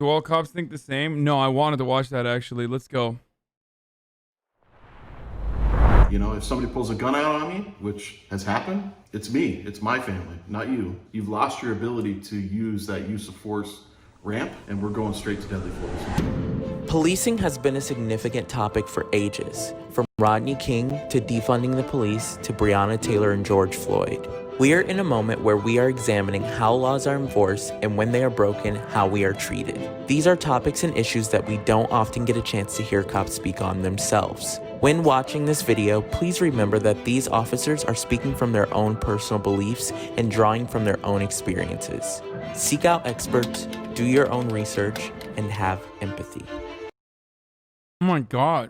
Do all cops think the same? No, I wanted to watch that actually. Let's go. You know, if somebody pulls a gun out on me, which has happened, it's me, it's my family, not you. You've lost your ability to use that use of force ramp, and we're going straight to deadly force. Policing has been a significant topic for ages, from Rodney King to defunding the police to Breonna Taylor and George Floyd. We are in a moment where we are examining how laws are enforced and when they are broken, how we are treated. These are topics and issues that we don't often get a chance to hear cops speak on themselves. When watching this video, please remember that these officers are speaking from their own personal beliefs and drawing from their own experiences. Seek out experts, do your own research, and have empathy. Oh my god.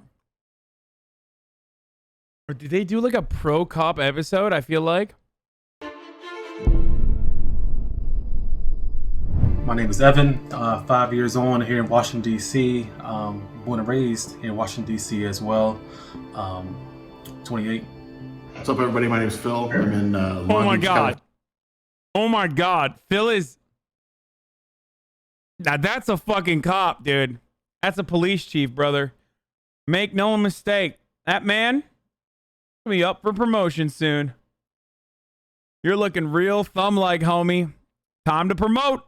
Or did they do like a pro cop episode? I feel like. My name is Evan, 5 years on here in Washington, D.C. Born and raised here in Washington, D.C. as well. 28. What's up, everybody? My name is Phil. I'm in Oh my god. Oh my god. Phil is... Now that's a fucking cop, dude. That's a police chief, brother. Make no mistake. That man will be up for promotion soon. You're looking real thumb-like, homie. Time to promote.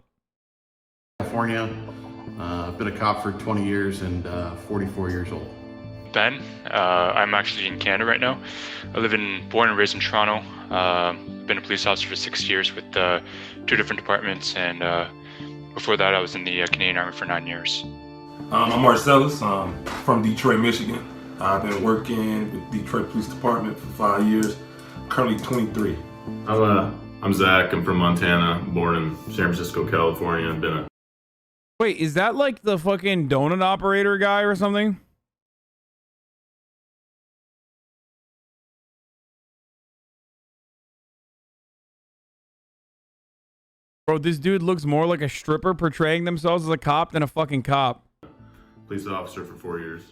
California. I've been a cop for 20 years and 44 years old. Ben, I'm actually in Canada right now. Born and raised in Toronto. Been a police officer for 6 years with 2 different departments, and before that I was in the Canadian Army for 9 years. I'm Marcellus. I'm from Detroit, Michigan. I've been working with Detroit Police Department for 5 years. Currently 23. I'm Zach. I'm from Montana. Born in San Francisco, California. I've been a... Wait, is that like the fucking donut operator guy or something? Bro, this dude looks more like a stripper portraying themselves as a cop than a fucking cop. police officer for 4 years.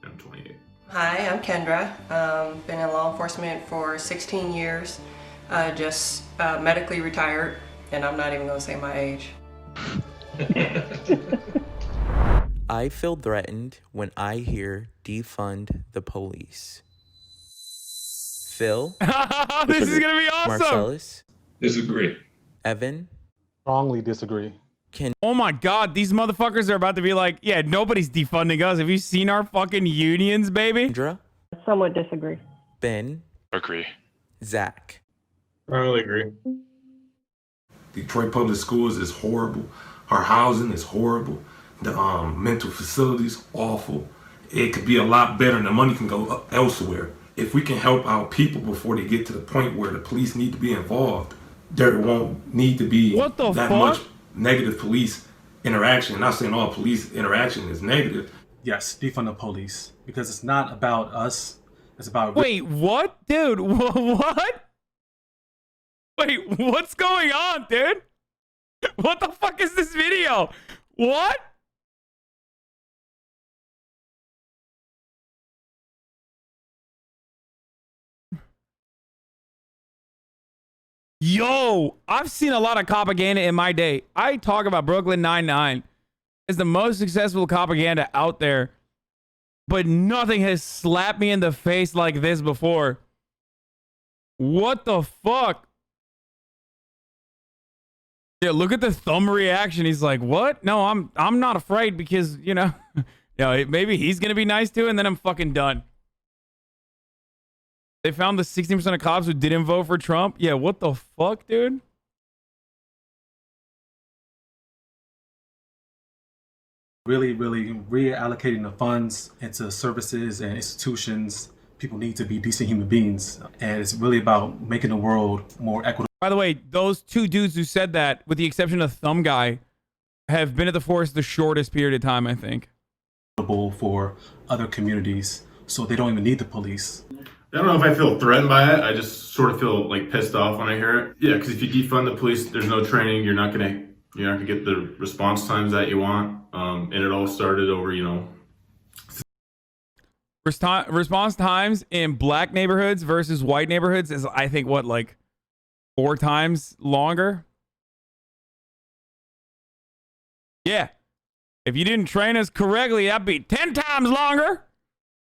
I'm 28. Hi, I'm Kendra. Been in law enforcement for 16 years. Just medically retired, and I'm not even gonna say my age. I feel threatened when I hear defund the police. Phil? This is gonna be awesome! Marcellus? Disagree. Evan? Strongly disagree. Oh my god, these motherfuckers are about to be like, yeah, nobody's defunding us. Have you seen our fucking unions, baby? Kendra? Somewhat disagree. Ben? Agree. Zach? Strongly agree. Detroit Public Schools is horrible. Our housing is horrible. The mental facilities awful. It could be a lot better and the money can go elsewhere. If we can help our people before they get to the point where the police need to be involved, there won't need to be that much negative police interaction. I'm not saying all police interaction is negative. Yes, defund the police. Because it's not about us. It's about... Wait, what? Dude, what? Wait, what's going on, dude? What the fuck is this video? What? Yo, I've seen a lot of propaganda in my day. I talk about Brooklyn Nine-Nine as the most successful propaganda out there, but nothing has slapped me in the face like this before. What the fuck? Yeah, look at the thumb reaction. He's like, "What? No, I'm not afraid because, you know, maybe he's gonna be nice to it, and then I'm fucking done." They found the 16% of cops who didn't vote for Trump. Yeah, what the fuck, dude? Really reallocating the funds into services and institutions. People need to be decent human beings. And it's really about making the world more equitable. By the way, those 2 dudes who said that, with the exception of Thumb Guy, have been at the force the shortest period of time, I think. For other communities, so they don't even need the police. I don't know if I feel threatened by it. I just sort of feel like pissed off when I hear it. Yeah, because if you defund the police, there's no training. You're not gonna get the response times that you want. And it all started over, Response times in black neighborhoods versus white neighborhoods is, I think, what, like 4 times longer? Yeah. If you didn't train us correctly, that'd be 10 times longer.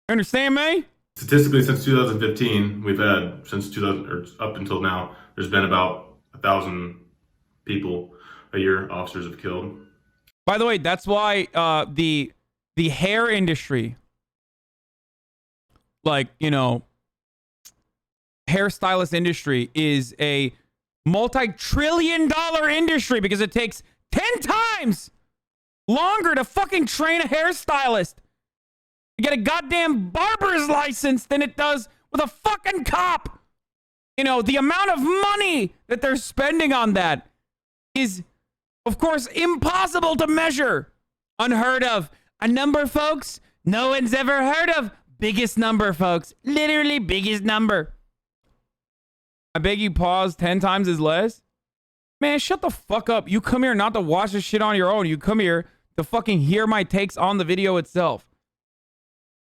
Understand me? Statistically, since 2015, we've had, since 2000, or up until now, there's been about 1,000 people a year officers have killed. By the way, that's why the hair industry, like, you know, hairstylist industry is a multi-trillion-dollar industry because it takes 10 times longer to fucking train a hairstylist to get a goddamn barber's license than it does with a fucking cop. You know, the amount of money that they're spending on that is, of course, impossible to measure. Unheard of. A number, folks, no one's ever heard of. Biggest number, folks. Literally biggest number. I beg you pause 10 times as less. Man, shut the fuck up. You come here not to watch this shit on your own. You come here to fucking hear my takes on the video itself.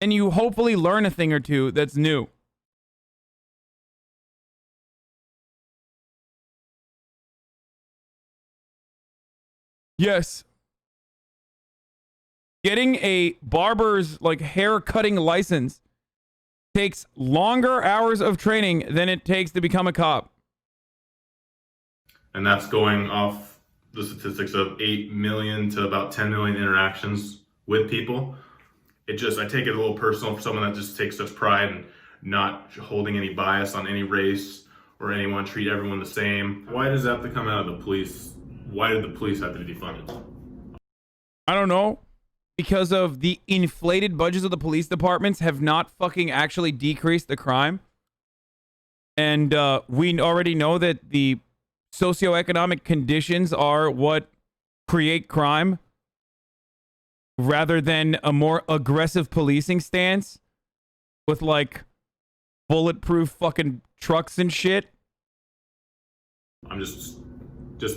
And you hopefully learn a thing or two that's new. Yes. Getting a barber's like hair cutting license takes longer hours of training than it takes to become a cop. And that's going off the statistics of 8 million to about 10 million interactions with people. I take it a little personal for someone that just takes such pride in not holding any bias on any race or anyone, treat everyone the same. Why does that have to come out of the police? Why did the police have to be defunded? I don't know. Because of the inflated budgets of the police departments have not fucking actually decreased the crime. And we already know that the socioeconomic conditions are what create crime rather than a more aggressive policing stance with like bulletproof fucking trucks and shit. I'm just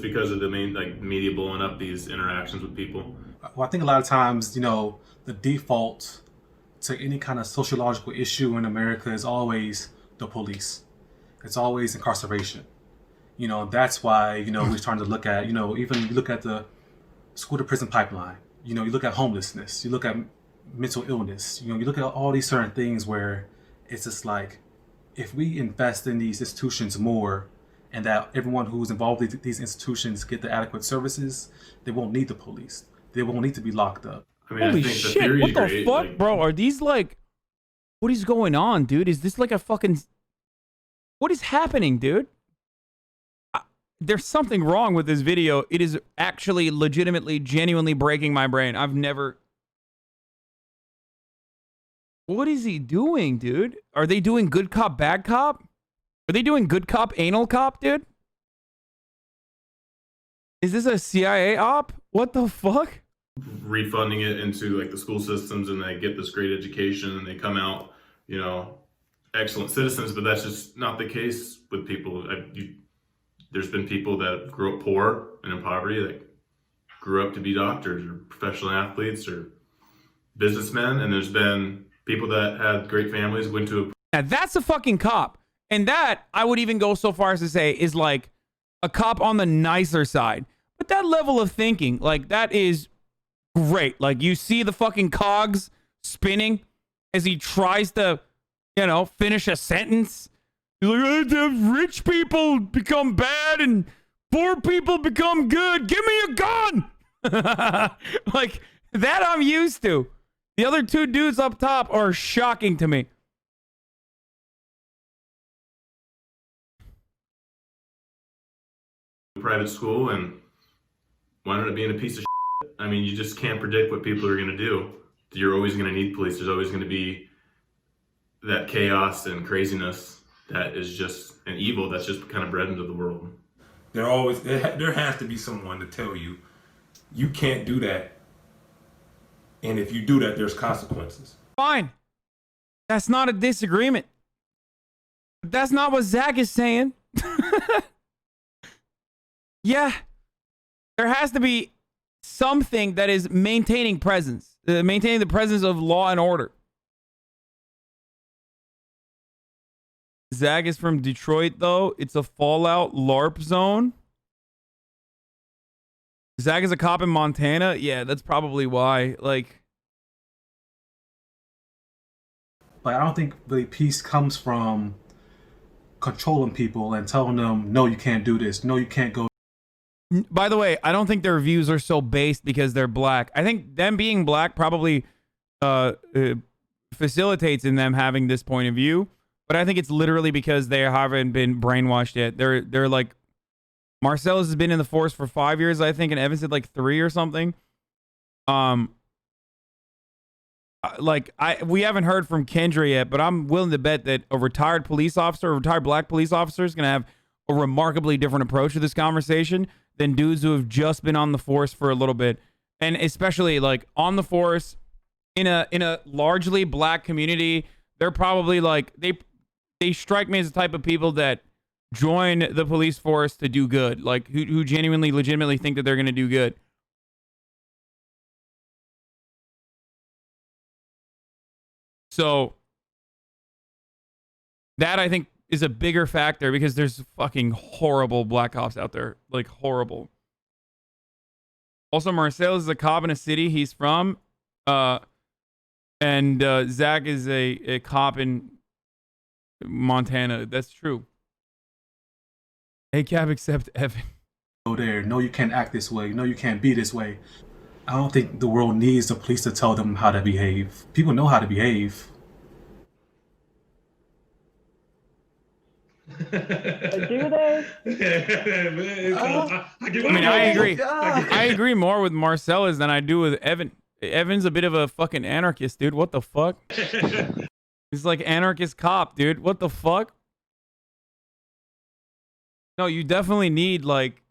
because of the main media blowing up these interactions with people. Well, I think a lot of times, you know, the default to any kind of sociological issue in America is always the police. It's always incarceration. You know, that's why, you know, we're starting to look at, you know, even you look at the school to prison pipeline, you know, you look at homelessness, you look at mental illness, you know, you look at all these certain things where it's just like, if we invest in these institutions more and that everyone who's involved in these institutions get the adequate services, they won't need the police. They won't need to be locked up. I mean, Holy I think shit, the theory what is the great, fuck, bro? Are these like... What is going on, dude? Is this like a fucking... What is happening, dude? There's something wrong with this video. It is actually legitimately, genuinely breaking my brain. I've never... What is he doing, dude? Are they doing good cop, bad cop? Are they doing good cop, anal cop, dude? Is this a CIA op? What the fuck? Refunding it into like the school systems, and they get this great education and they come out, you know, excellent citizens. But that's just not the case with people. There's been people that grew up poor and in poverty that grew up to be doctors or professional athletes or businessmen, and there's been people that had great families, went to a... Now that's a fucking cop. And that, I would even go so far as to say, is like a cop on the nicer side. But that level of thinking, like, that is great. Like, you see the fucking cogs spinning as he tries to, you know, finish a sentence. He's like, rich people become bad and poor people become good. Give me a gun. Like, that I'm used to. The other two dudes up top are shocking to me. private school and wound up being a piece of shit. I mean, you just can't predict what people are going to do. You're always going to need police. There's always going to be that chaos and craziness that is just an evil that's just kind of bred into the world. There has to be someone to tell you, you can't do that. And if you do that, there's consequences. Fine. That's not a disagreement. But that's not what Zach is saying. Yeah. There has to be something that is maintaining presence. Maintaining the presence of law and order. Zach is from Detroit, though. It's a Fallout LARP zone. Zach is a cop in Montana. Yeah, that's probably why. Like, But I don't think really peace comes from controlling people and telling them, no, you can't do this. No, you can't go. by the way, I don't think their views are so based because they're black. I think them being black probably facilitates in them having this point of view. But I think it's literally because they haven't been brainwashed yet. They're like, Marcellus has been in the force for 5 years, I think, and Evans did like 3 or something. We haven't heard from Kendra yet, but I'm willing to bet that a retired police officer, a retired black police officer, is gonna have a remarkably different approach to this conversation than dudes who have just been on the force for a little bit, and especially like on the force in a largely black community. They're probably like they strike me as the type of people that join the police force to do good, like who genuinely, legitimately think that they're gonna do good. So that I think is a bigger factor because there's fucking horrible black cops out there, like horrible. Also, Marcel is a cop in a city he's from, and Zach is a cop in Montana. That's true. Hey, cab, except Evan. Go there. No, you can't act this way. No, you can't be this way. I don't think the world needs the police to tell them how to behave. People know how to behave. Do they? I mean, I agree. I agree more with Marcellus than I do with Evan. Evan's a bit of a fucking anarchist, dude. What the fuck? He's like anarchist cop, dude. What the fuck? No, you definitely need like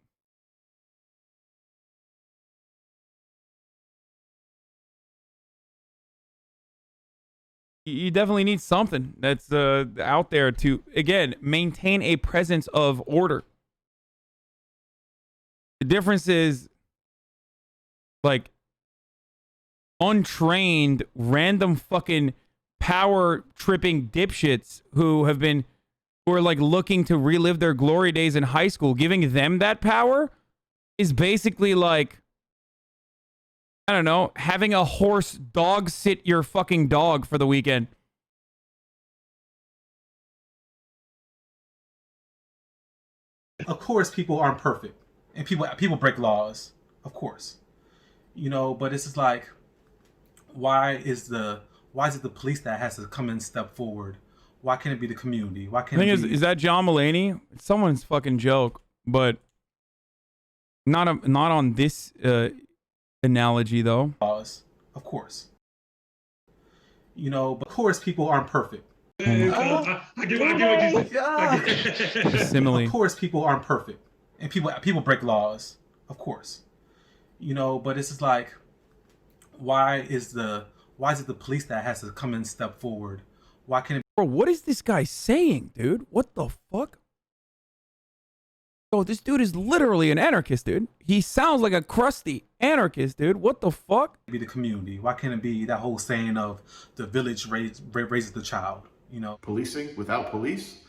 you definitely need something that's out there to, again, maintain a presence of order. The difference is like untrained, random fucking power tripping dipshits who are like looking to relive their glory days in high school. Giving them that power is basically like, I don't know, having a horse dog sit your fucking dog for the weekend. Of course, people aren't perfect, and people break laws. Of course, but it's just like, why is it the police that has to come and step forward? Why can't it be the community? Why can't it be... Is that John Mulaney? It's someone's fucking joke, but not on this analogy though. Of course. But of course people aren't perfect. I get what you say. Simile. Of course people aren't perfect, and people break laws. Of course. But it's just like, why is it the police that has to come and step forward? Why can't it... Bro, what is this guy saying, dude? What the fuck? Oh, this dude is literally an anarchist, dude. He sounds like a crusty anarchist, dude. What the fuck? Be the community. Why can't it be that whole saying of the village raises the child? Policing without police,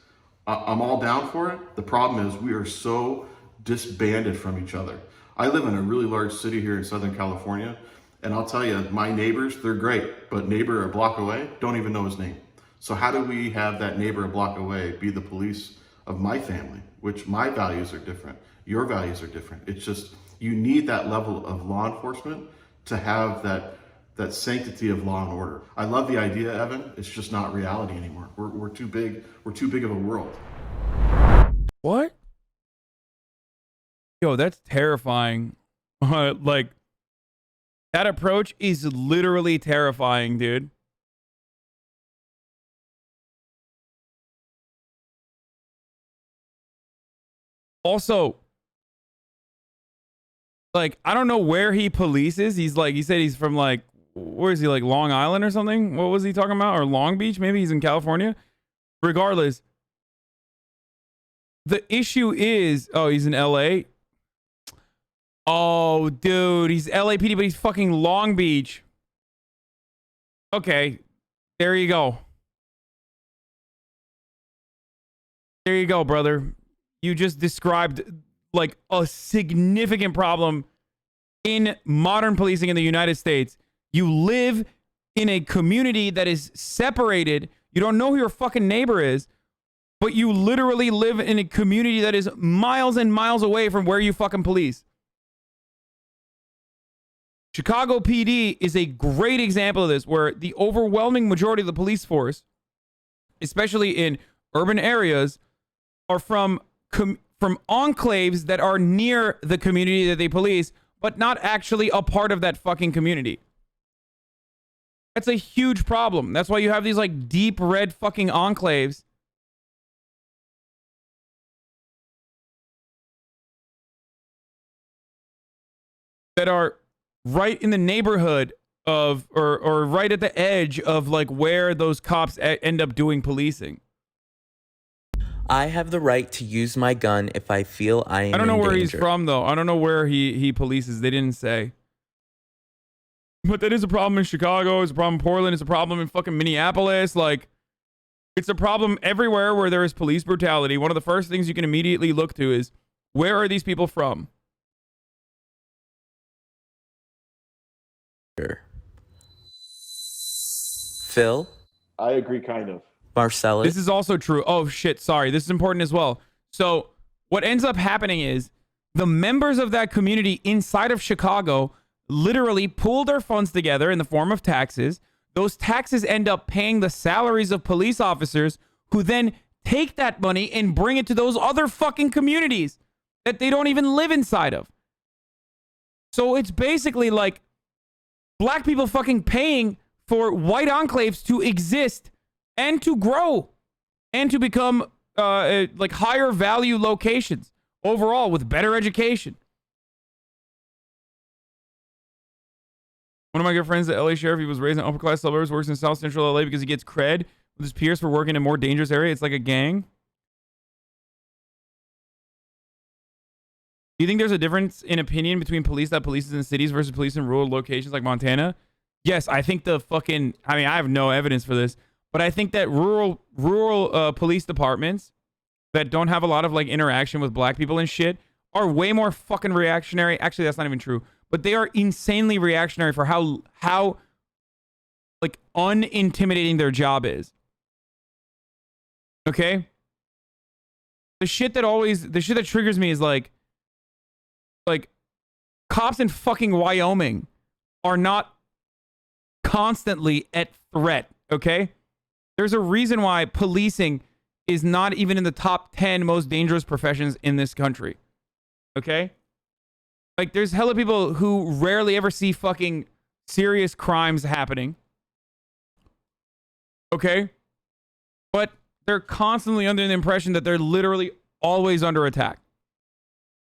I'm all down for it. The problem is we are so disbanded from each other. I live in a really large city here in Southern California, and I'll tell you, my neighbors, they're great, but neighbor a block away, don't even know his name. So how do we have that neighbor a block away be the police of my family, which my values are different, your values are different. It's just, you need that level of law enforcement to have that sanctity of law and order. I love the idea, Evan. It's just not reality anymore. We're too big. We're too big of a world. What? Yo, that's terrifying. Like, that approach is literally terrifying, dude. Also, like, I don't know where he polices. He's like, he said he's from like, where is he, like Long Island or something? What was he talking about? Or Long Beach? Maybe he's in California. Regardless, the issue is, oh, he's in LA. Oh, dude, he's LAPD, but he's fucking Long Beach. Okay, there you go. There you go, brother. You just described like a significant problem in modern policing in the United States. You live in a community that is separated. You don't know who your fucking neighbor is, but you literally live in a community that is miles and miles away from where you fucking police. Chicago PD is a great example of this, where the overwhelming majority of the police force, especially in urban areas, are from enclaves that are near the community that they police, but not actually a part of that fucking community. That's a huge problem. That's why you have these like deep red fucking enclaves that are right in the neighborhood of, or right at the edge of like where those cops end up doing policing. I have the right to use my gun if I feel I am I don't know in where danger. he's from though. I don't know where he polices. They didn't say. But that is a problem in Chicago. It's a problem in Portland. It's a problem in fucking Minneapolis. Like, it's a problem everywhere where there is police brutality. One of the first things you can immediately look to is, where are these people from? Phil? I agree, kind of. Marcellus? This is also true. Oh, shit. Sorry. This is important as well. So what ends up happening is the members of that community inside of Chicago literally pool their funds together in the form of taxes. Those taxes end up paying the salaries of police officers, who then take that money and bring it to those other fucking communities that they don't even live inside of. So it's basically like black people fucking paying for white enclaves to exist and to grow and to become like higher value locations overall with better education. One of my good friends, the LA sheriff, he was raised in upper class suburbs, works in South Central LA because he gets cred with his peers for working in a more dangerous area. It's like a gang. Do you think there's a difference in opinion between police that polices in cities versus police in rural locations like Montana? Yes, I think I have no evidence for this, but I think that rural police departments that don't have a lot of like interaction with black people and shit are way more fucking reactionary. Actually, that's not even true. But they are insanely reactionary for how like unintimidating their job is. Okay? The shit that triggers me is like cops in fucking Wyoming are not constantly at threat, okay? There's a reason why policing is not even in the top 10 most dangerous professions in this country. Okay? Like, there's hella people who rarely ever see fucking serious crimes happening. Okay? But they're constantly under the impression that they're literally always under attack.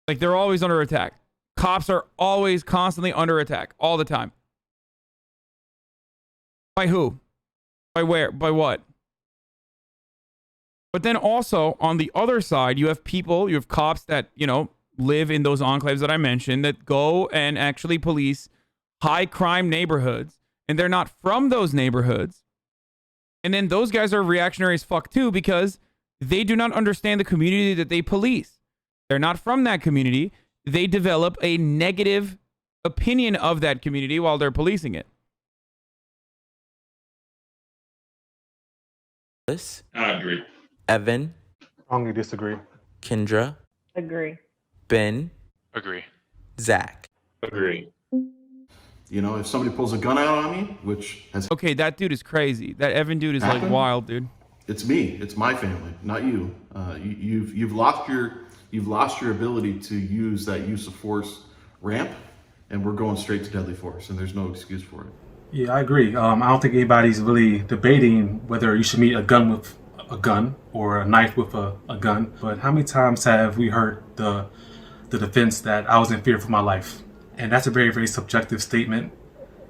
Like, they're always under attack. Cops are always constantly under attack. All the time. By who? By where? By what? But then also, on the other side, you have cops that, live in those enclaves that I mentioned that go and actually police high crime neighborhoods, and they're not from those neighborhoods. And then those guys are reactionary as fuck too, because they do not understand the community that they police. They're not from that community. They develop a negative opinion of that community while they're policing it. I agree. Evan? Strongly disagree. Kendra? Agree. Ben? Agree. Zach? Agree. If somebody pulls a gun out on me, which has Okay, that dude is crazy. That Evan dude is like happened, wild, dude. It's me. It's my family, not you. You've lost your ability to use that use of force ramp, and we're going straight to deadly force, and there's no excuse for it. Yeah, I agree. I don't think anybody's really debating whether you should meet a gun with a gun or a knife with a gun. But how many times have we heard the defense that I was in fear for my life? And that's a very, very subjective statement.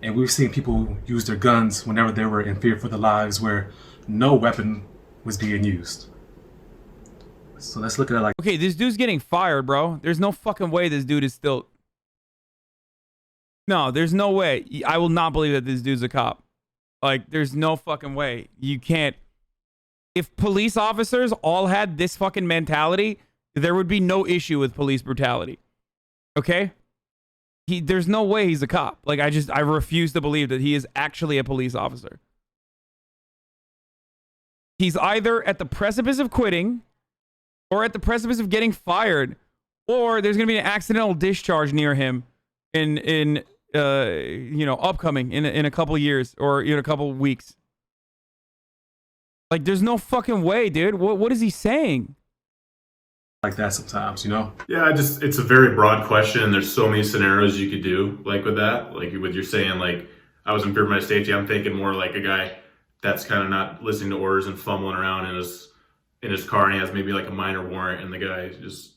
And we've seen people use their guns whenever they were in fear for their lives where no weapon was being used. So let's look at it like... Okay, this dude's getting fired, bro. There's no fucking way this dude is still... No, there's no way. I will not believe that this dude's a cop. Like, there's no fucking way. You can't... If police officers all had this fucking mentality, there would be no issue with police brutality. Okay? There's no way he's a cop. Like, I refuse to believe that he is actually a police officer. He's either at the precipice of quitting or at the precipice of getting fired, or there's going to be an accidental discharge near him in upcoming in a couple years or in a couple weeks. Like, there's no fucking way, dude. What is he saying? Like that sometimes, you know? Yeah, it's a very broad question, and there's so many scenarios you could do, like with that. Like with you're saying, like, I was in fear of my safety, I'm thinking more like a guy that's kind of not listening to orders and fumbling around in his car, and he has maybe like a minor warrant, and the guy just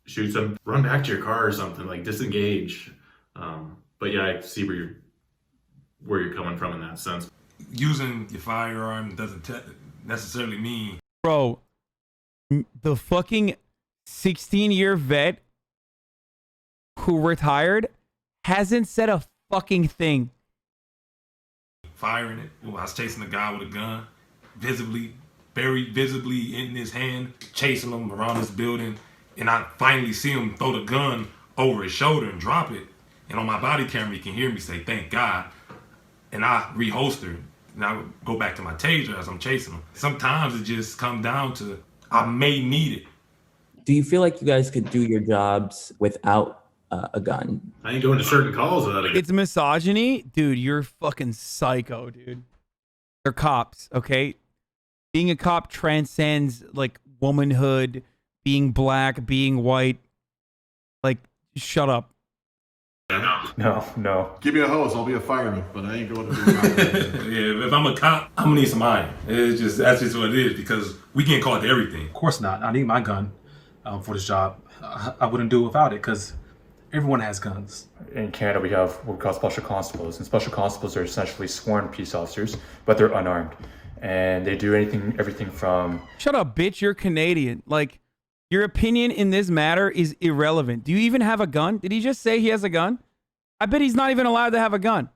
shoots him. Run back to your car or something, like disengage. But yeah, I see where you're coming from in that sense. Using your firearm doesn't necessarily mean... Bro, the fucking 16-year vet who retired hasn't said a fucking thing. Firing it. Well, I was chasing a guy with a gun, very visibly in his hand, chasing him around this building, and I finally see him throw the gun over his shoulder and drop it. And on my body camera, you can hear me say, "Thank God." And I reholster, and I would go back to my taser as I'm chasing him. Sometimes it just comes down to, I may need it. Do you feel like you guys could do your jobs without a gun? I ain't going to certain calls without a gun. It's misogyny? Dude, you're fucking psycho, dude. They're cops, okay? Being a cop transcends, like, womanhood, being black, being white. Like, shut up. No. Give me a hose, I'll be a fireman, but I ain't going to be a cop. Yeah, if I'm a cop, I'm gonna need some iron. That's just what it is, because we get called to everything. Of course not. I need my gun for this job. I wouldn't do it without it because everyone has guns. In Canada, we have what we call special constables, and special constables are essentially sworn peace officers, but they're unarmed, and they do everything from... Shut up, bitch. You're Canadian. Like, your opinion in this matter is irrelevant. Do you even have a gun? Did he just say he has a gun? I bet he's not even allowed to have a gun.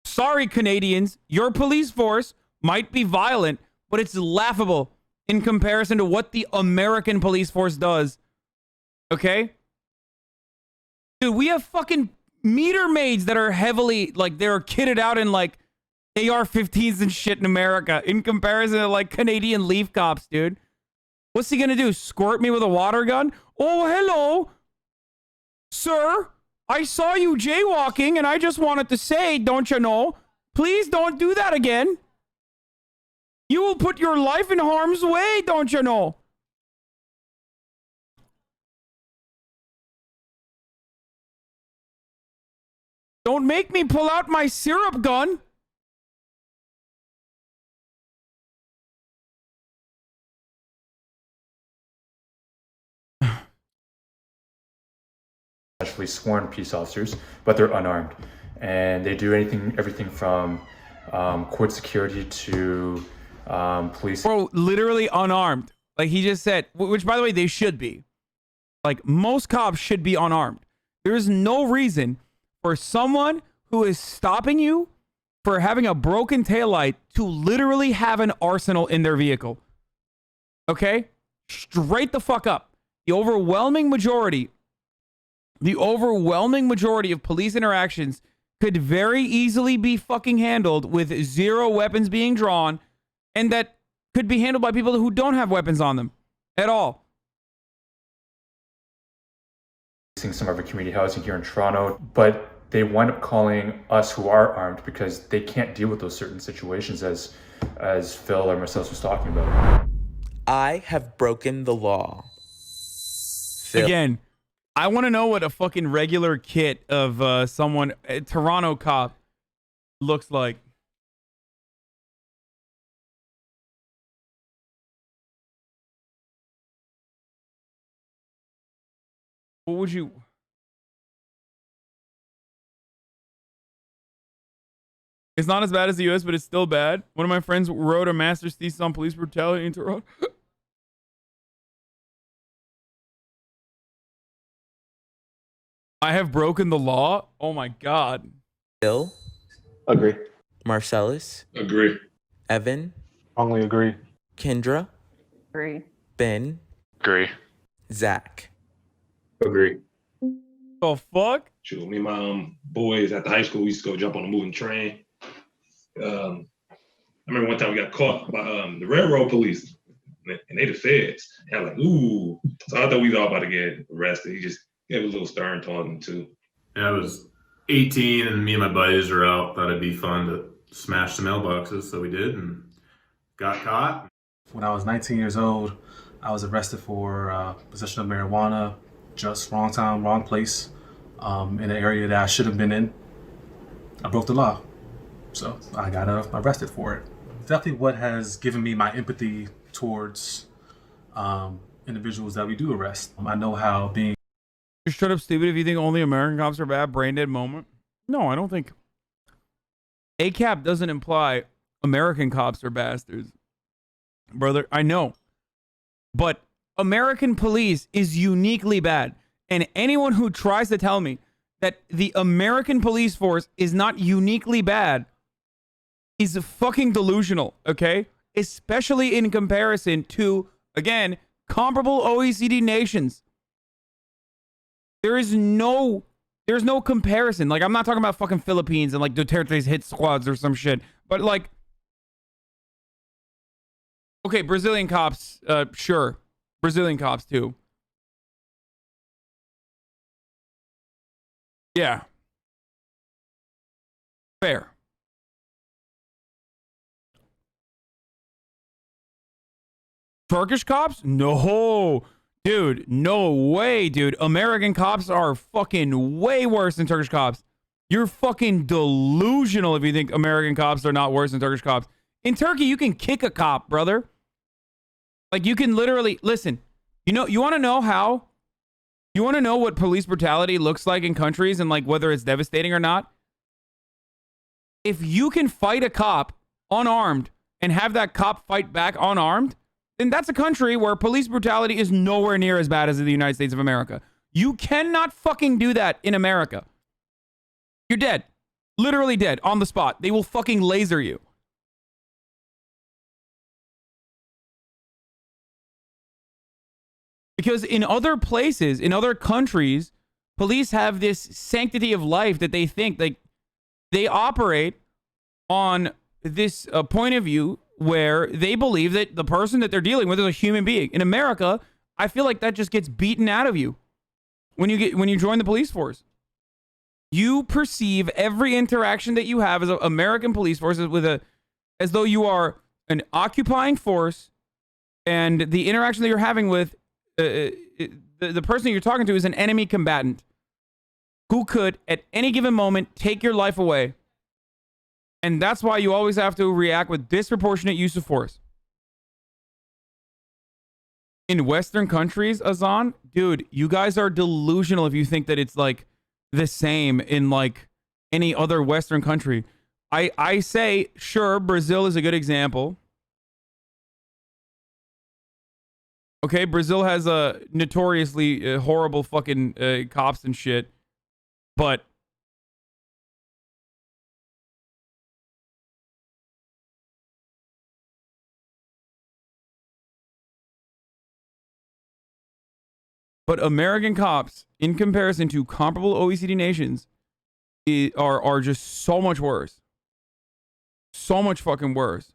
Sorry, Canadians. Your police force might be violent, but it's laughable in comparison to what the American police force does. Okay? Dude, we have fucking meter maids that are heavily, like, they're kitted out in, like, AR-15s and shit in America in comparison to, like, Canadian leaf cops, dude. What's he gonna do? Squirt me with a water gun? Oh, hello. Sir, I saw you jaywalking and I just wanted to say, don't you know, please don't do that again. You will put your life in harm's way, don't you know? Don't make me pull out my syrup gun. Essentially sworn peace officers, but they're unarmed, and they do everything from court security to police. Bro, literally unarmed. Like he just said, which by the way, they should be. Like most cops should be unarmed. There is no reason for someone who is stopping you for having a broken taillight to literally have an arsenal in their vehicle. Okay? Straight the fuck up. The overwhelming majority of police interactions could very easily be fucking handled with 0 weapons being drawn, and that could be handled by people who don't have weapons on them at all. Some of our community housing here in Toronto, but they wind up calling us who are armed because they can't deal with those certain situations as Phil or Marcellus was talking about. I have broken the law. Phil. Again, I want to know what a fucking regular kit of a Toronto cop looks like. What would you... It's not as bad as the US, but it's still bad. One of my friends wrote a master's thesis on police brutality in Toronto. I have broken the law? Oh my God. Phil. Agree. Marcellus. Agree. Evan. Strongly agree. Kendra. Agree. Ben. Agree. Zach. Agree. The fuck? Shoot, me and my boys after high school, we used to go jump on a moving train. I remember one time we got caught by the railroad police, and they the feds. And I'm like, ooh. So I thought we was all about to get arrested. He just gave a little stern talking too. Yeah, I was 18 and me and my buddies were out. Thought it'd be fun to smash some mailboxes, so we did and got caught. When I was 19 years old, I was arrested for possession of marijuana, just wrong time, wrong place, in an area that I should have been in. I broke the law, so I got arrested for it. Definitely what has given me my empathy towards individuals that we do arrest. I know how being... You're straight up stupid if you think only American cops are bad. Brain dead moment. No, I don't think. ACAP doesn't imply American cops are bastards. Brother, I know. But American police is uniquely bad. And anyone who tries to tell me that the American police force is not uniquely bad is fucking delusional, okay? Especially in comparison to, again, comparable OECD nations. There's no comparison. Like, I'm not talking about fucking Philippines and like Duterte's hit squads or some shit. But like, okay, Brazilian cops, sure. Brazilian cops too. Yeah. Fair. Turkish cops? No. Dude, no way, dude. American cops are fucking way worse than Turkish cops. You're fucking delusional if you think American cops are not worse than Turkish cops. In Turkey, you can kick a cop, brother. Like, you can literally... Listen, you want to know how... You want to know what police brutality looks like in countries and, like, whether it's devastating or not? If you can fight a cop unarmed and have that cop fight back unarmed, then that's a country where police brutality is nowhere near as bad as in the United States of America. You cannot fucking do that in America. You're dead. Literally dead. On the spot. They will fucking laser you. Because in other places, in other countries, police have this sanctity of life that they think, like, they operate on this point of view where they believe that the person that they're dealing with is a human being. In America, I feel like that just gets beaten out of you when you join the police force. You perceive every interaction that you have as an American police force as though you are an occupying force, and the interaction that you're having with the person you're talking to is an enemy combatant who could at any given moment take your life away. And that's why you always have to react with disproportionate use of force. In Western countries, Hasan, dude, you guys are delusional if you think that it's like the same in like any other Western country. I say, sure, Brazil is a good example. Okay, Brazil has a notoriously horrible fucking cops and shit. But American cops, in comparison to comparable OECD nations, are just so much worse. So much fucking worse.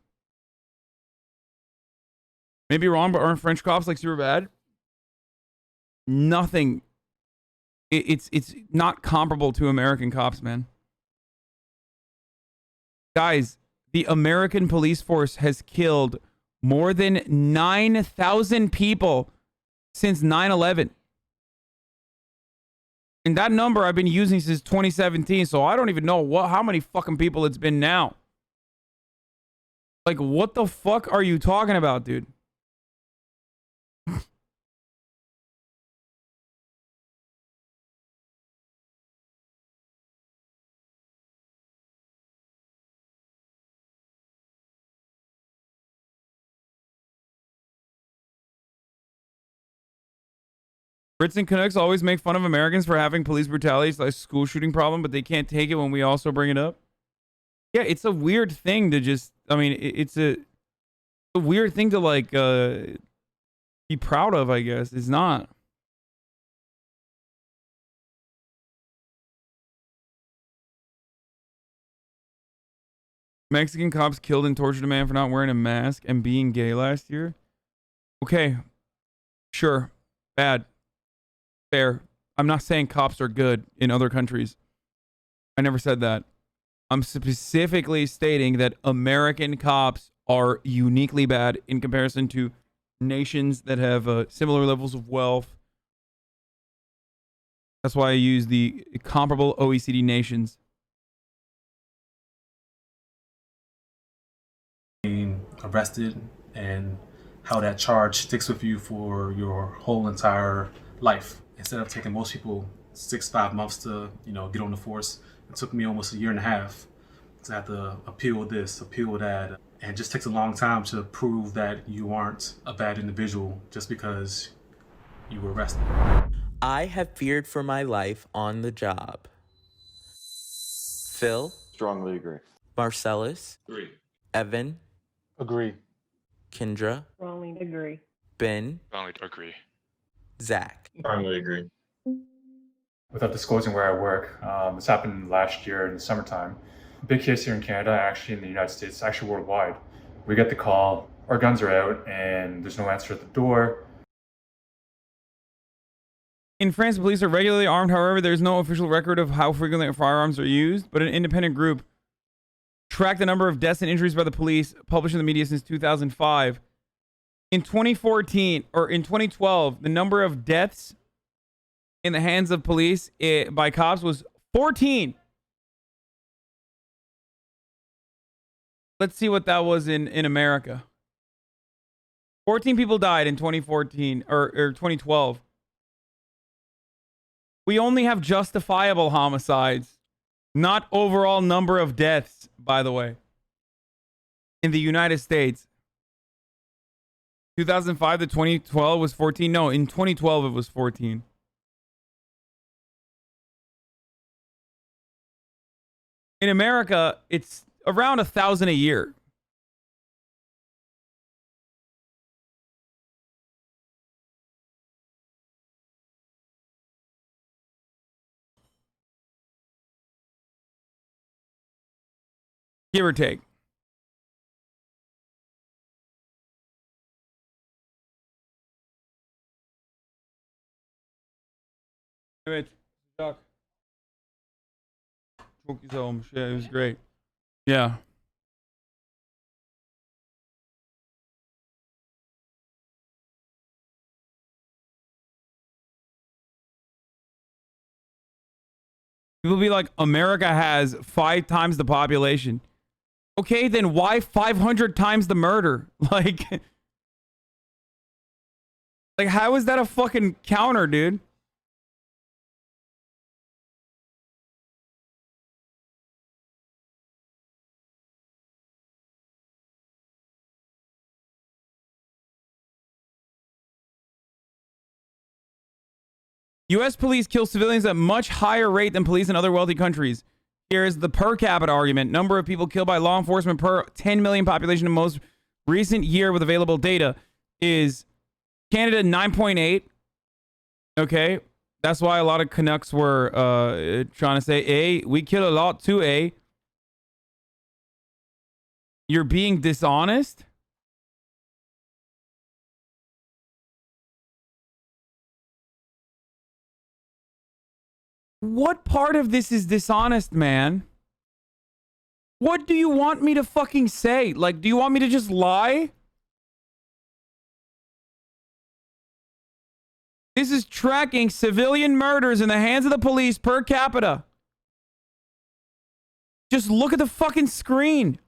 Maybe wrong, but aren't French cops like super bad? Nothing. It's not comparable to American cops, man. Guys, the American police force has killed more than 9,000 people since 9/11. And that number I've been using since 2017, so I don't even know how many fucking people it's been now. Like, what the fuck are you talking about, dude? Brits and Canucks always make fun of Americans for having police brutality. It's like a school shooting problem, but they can't take it when we also bring it up. Yeah, it's a weird thing to just... I mean, it's a weird thing to, like, be proud of, I guess. It's not. Mexican cops killed and tortured a man for not wearing a mask and being gay last year. Okay. Sure. Bad. Fair. I'm not saying cops are good in other countries. I never said that. I'm specifically stating that American cops are uniquely bad in comparison to nations that have similar levels of wealth. That's why I use the comparable OECD nations. Being arrested and how that charge sticks with you for your whole entire life. Instead of taking most people 5 months to, get on the force, it took me almost 1.5 years. So I had to appeal this, appeal that, and it just takes a long time to prove that you aren't a bad individual just because you were arrested. I have feared for my life on the job. Phil? Strongly agree. Marcellus? Agree. Evan? Agree. Kendra? Strongly agree. Ben? Strongly agree. Zach? Strongly agree. Without disclosing where I work, this happened last year in the summertime. Big case here in Canada, actually in the United States, actually worldwide. We get the call, our guns are out, and there's no answer at the door. In France, police are regularly armed. However, there's no official record of how frequently firearms are used, but an independent group tracked the number of deaths and injuries by the police published in the media since 2005. In 2014 or in 2012, the number of deaths in the hands of police by cops was 14. Let's see what that was in America. 14 people died in 2014 or 2012. We only have justifiable homicides, not overall number of deaths, by the way, in the United States. 2005 to 2012 was 14. No, in 2012 it was 14. In America, it's around 1,000 a year. Give or take. Evet. Sıcak. Çok güzel olmuş. Yeah, it was great. Yeah. People be like, America has 5 times the population. Okay, then why 500 times the murder? Like how is that a fucking counter, dude? U.S. police kill civilians at much higher rate than police in other wealthy countries. Here is the per capita argument. Number of people killed by law enforcement per 10 million population in most recent year with available data is Canada 9.8. Okay. That's why a lot of Canucks were trying to say, we kill a lot too, You're being dishonest? What part of this is dishonest, man? What do you want me to fucking say? Like, do you want me to just lie? This is tracking civilian murders in the hands of the police per capita. Just look at the fucking screen.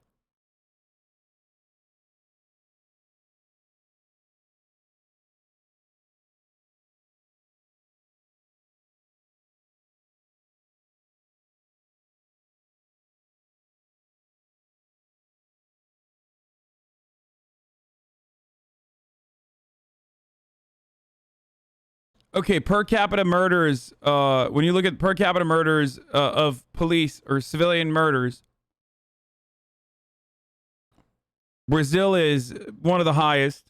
Okay, per capita murders, when you look at per capita murders of police or civilian murders, Brazil is one of the highest.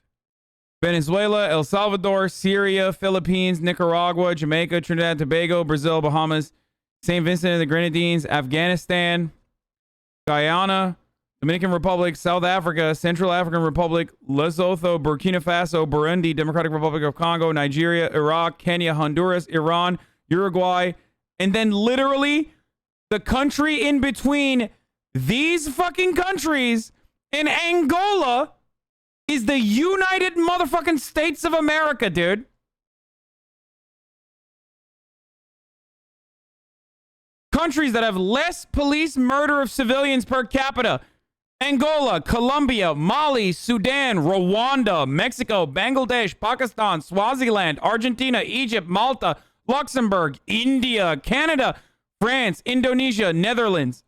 Venezuela, El Salvador, Syria, Philippines, Nicaragua, Jamaica, Trinidad and Tobago, Brazil, Bahamas, St. Vincent and the Grenadines, Afghanistan, Guyana, Dominican Republic, South Africa, Central African Republic, Lesotho, Burkina Faso, Burundi, Democratic Republic of Congo, Nigeria, Iraq, Kenya, Honduras, Iran, Uruguay, and then literally the country in between these fucking countries in Angola is the United motherfucking States of America, dude. Countries that have less police murder of civilians per capita. Angola, Colombia, Mali, Sudan, Rwanda, Mexico, Bangladesh, Pakistan, Swaziland, Argentina, Egypt, Malta, Luxembourg, India, Canada, France, Indonesia, Netherlands.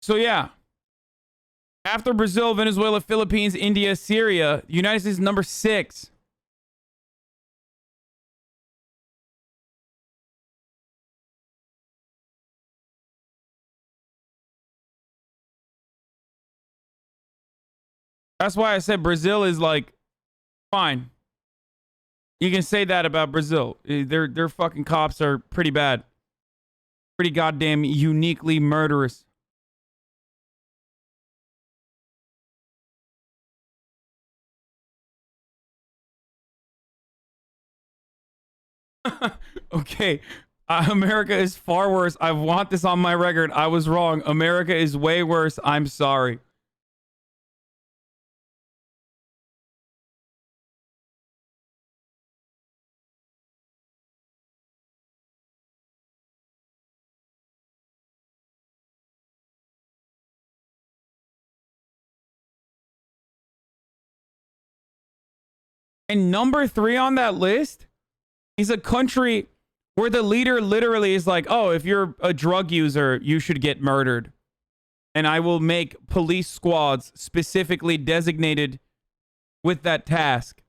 So yeah, after Brazil, Venezuela, Philippines, India, Syria, the United States is number 6. That's why I said Brazil is like, fine. You can say that about Brazil. Their fucking cops are pretty bad. Pretty goddamn uniquely murderous. Okay. America is far worse. I want this on my record. I was wrong. America is way worse. I'm sorry. And number 3 on that list is a country where the leader literally is like, oh, if you're a drug user, you should get murdered. And I will make police squads specifically designated with that task.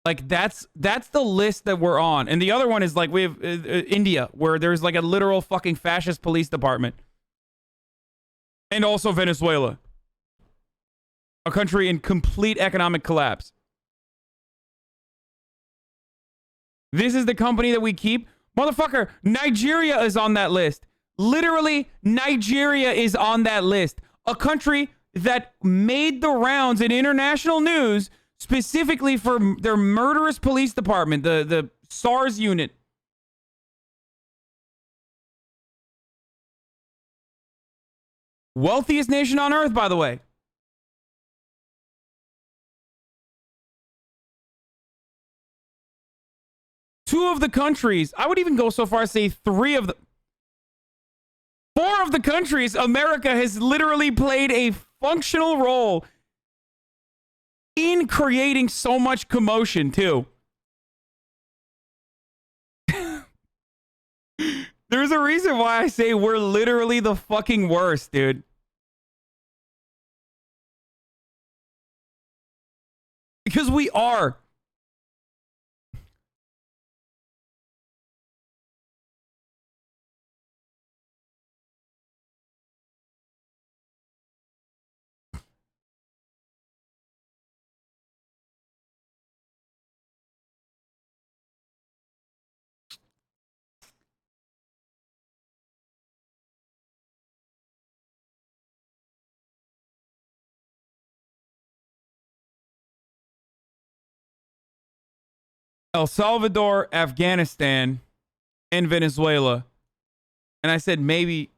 Like, that's the list that we're on. And the other one is like, we have India, where there's like a literal fucking fascist police department. And also Venezuela. A country in complete economic collapse. This is the company that we keep. Motherfucker, Nigeria is on that list. Literally, Nigeria is on that list. A country that made the rounds in international news specifically for their murderous police department, the SARS unit. Wealthiest nation on earth, by the way. Two of the countries, I would even go so far as to say 4 of the countries, America has literally played a functional role in creating so much commotion, too. There's a reason why I say we're literally the fucking worst, dude. Because we are. El Salvador, Afghanistan, and Venezuela. And I said maybe.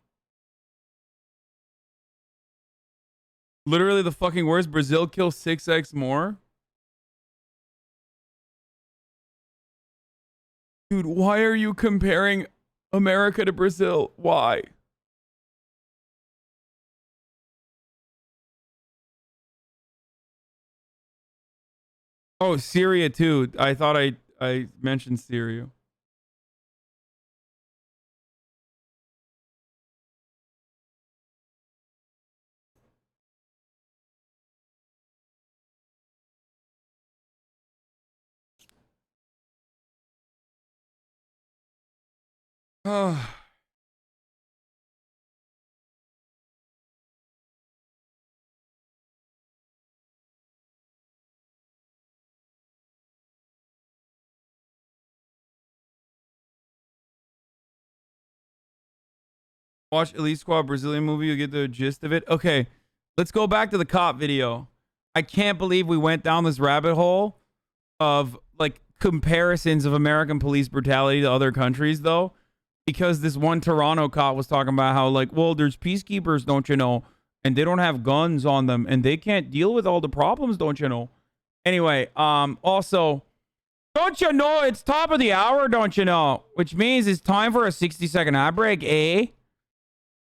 Literally the fucking worst. Brazil kills 6x more. Dude, why are you comparing America to Brazil? Why? Oh, Syria too. I thought I mentioned Syria. Watch Elite Squad Brazilian movie, you'll get the gist of it. Okay, let's go back to the cop video. I can't believe we went down this rabbit hole of like comparisons of American police brutality to other countries, though, because this one Toronto cop was talking about how, like, well, there's peacekeepers, don't you know, and they don't have guns on them, and they can't deal with all the problems, don't you know. Anyway, also, don't you know it's top of the hour, don't you know, which means it's time for a 60-second ad break, eh?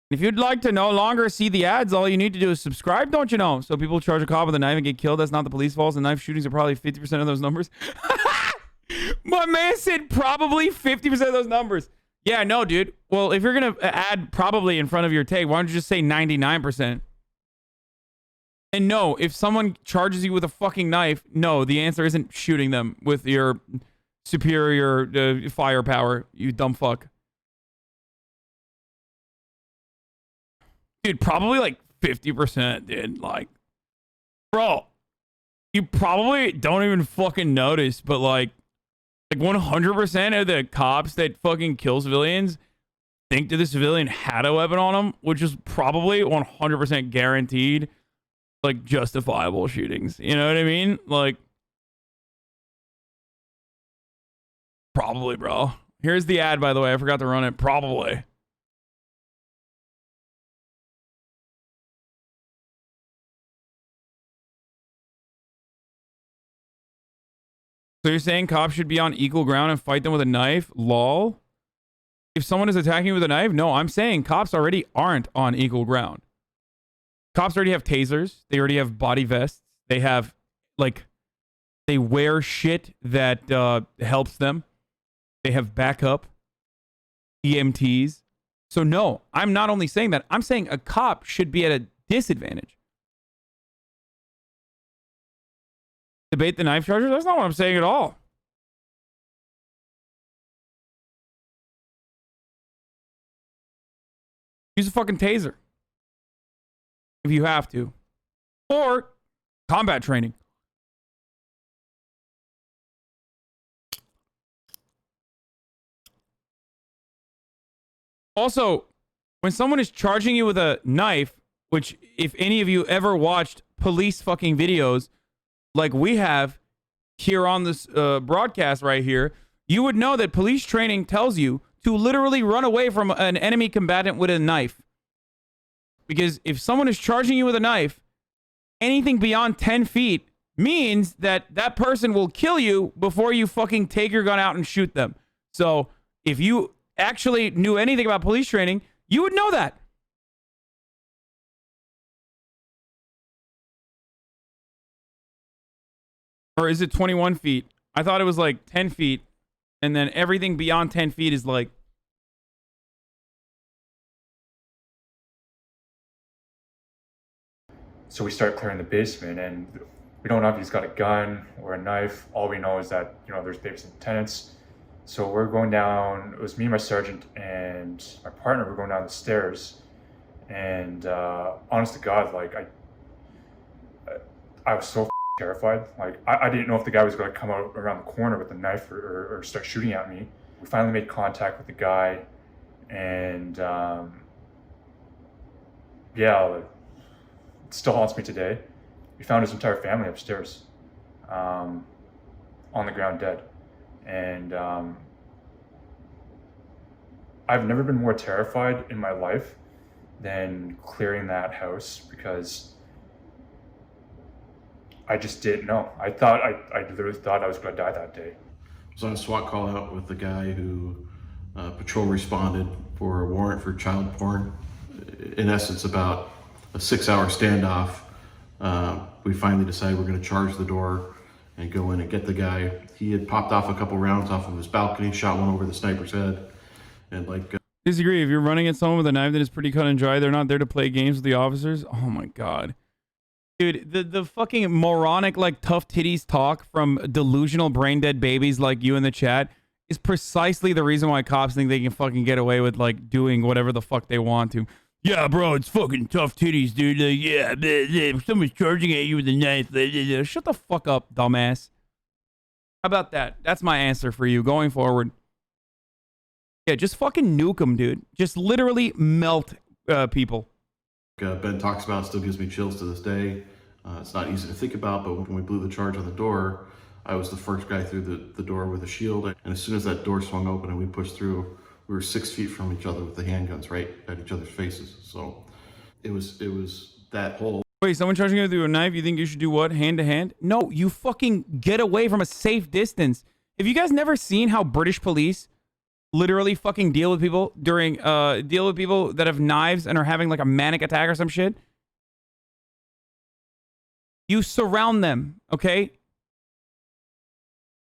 If you'd like to no longer see the ads, all you need to do is subscribe, don't you know? So people charge a cop with a knife and get killed. That's not the police fault. And knife shootings are probably 50% of those numbers. My man said probably 50% of those numbers. Yeah, no, dude. Well, if you're going to add probably in front of your take, why don't you just say 99%? And no, if someone charges you with a fucking knife, no, the answer isn't shooting them with your superior firepower, you dumb fuck. Dude, probably like 50%, dude. Like, bro, you probably don't even fucking notice, but like 100% of the cops that fucking kill civilians think that the civilian had a weapon on them, which is probably 100% guaranteed, like, justifiable shootings. You know what I mean? Like, probably, bro. Here's the ad, by the way. I forgot to run it. Probably. So you're saying cops should be on equal ground and fight them with a knife? Lol. If someone is attacking you with a knife? No, I'm saying cops already aren't on equal ground. Cops already have tasers. They already have body vests. They have, like, they wear shit that helps them. They have backup. EMTs. So no, I'm not only saying that. I'm saying a cop should be at a disadvantage. Debate the knife charger? That's not what I'm saying at all. Use a fucking taser. If you have to. Or combat training. Also, when someone is charging you with a knife, which if any of you ever watched police fucking videos, like we have here on this broadcast right here, you would know that police training tells you to literally run away from an enemy combatant with a knife. Because if someone is charging you with a knife, anything beyond 10 feet means that that person will kill you before you fucking take your gun out and shoot them. So if you actually knew anything about police training, you would know that. Or is it 21 feet? I thought it was like 10 feet. And then everything beyond 10 feet is like... So we start clearing the basement, and we don't know if he's got a gun or a knife. All we know is that, you know, there's maybe some tenants. So we're going down, it was me, my sergeant, and my partner, we're going down the stairs. And honest to God, like, I was so terrified. Like, I didn't know if the guy was going to come out around the corner with a knife or start shooting at me. We finally made contact with the guy, and yeah, like, it still haunts me today. We found his entire family upstairs, on the ground dead. And I've never been more terrified in my life than clearing that house, because I just didn't know. I literally thought I was going to die that day. I was on a SWAT call out with the guy who patrol responded for a warrant for child porn. In essence, about a 6-hour standoff. We finally decided we're going to charge the door and go in and get the guy. He had popped off a couple rounds off of his balcony, shot one over the sniper's head, and like... Disagree. If you're running at someone with a knife that is pretty cut and dry, they're not there to play games with the officers. Oh my God. Dude, the fucking moronic, like, tough titties talk from delusional brain dead babies like you in the chat is precisely the reason why cops think they can fucking get away with like doing whatever the fuck they want to. Yeah, bro, it's fucking tough titties, dude. Yeah, if someone's charging at you with a knife, shut the fuck up, dumbass. How about that? That's my answer for you going forward. Yeah, just fucking nuke them, dude. Just literally melt people. Ben talks about, still gives me chills to this day. It's not easy to think about, but when we blew the charge on the door, I was the first guy through the door with a shield. And as soon as that door swung open and we pushed through, we were 6 feet from each other with the handguns right at each other's faces. So it was that whole... Wait, someone charging you with a knife, you think you should do what? Hand to hand? No, you fucking get away from a safe distance. Have you guys never seen how British police literally fucking deal with people that have knives and are having like a manic attack or some shit? You surround them, okay?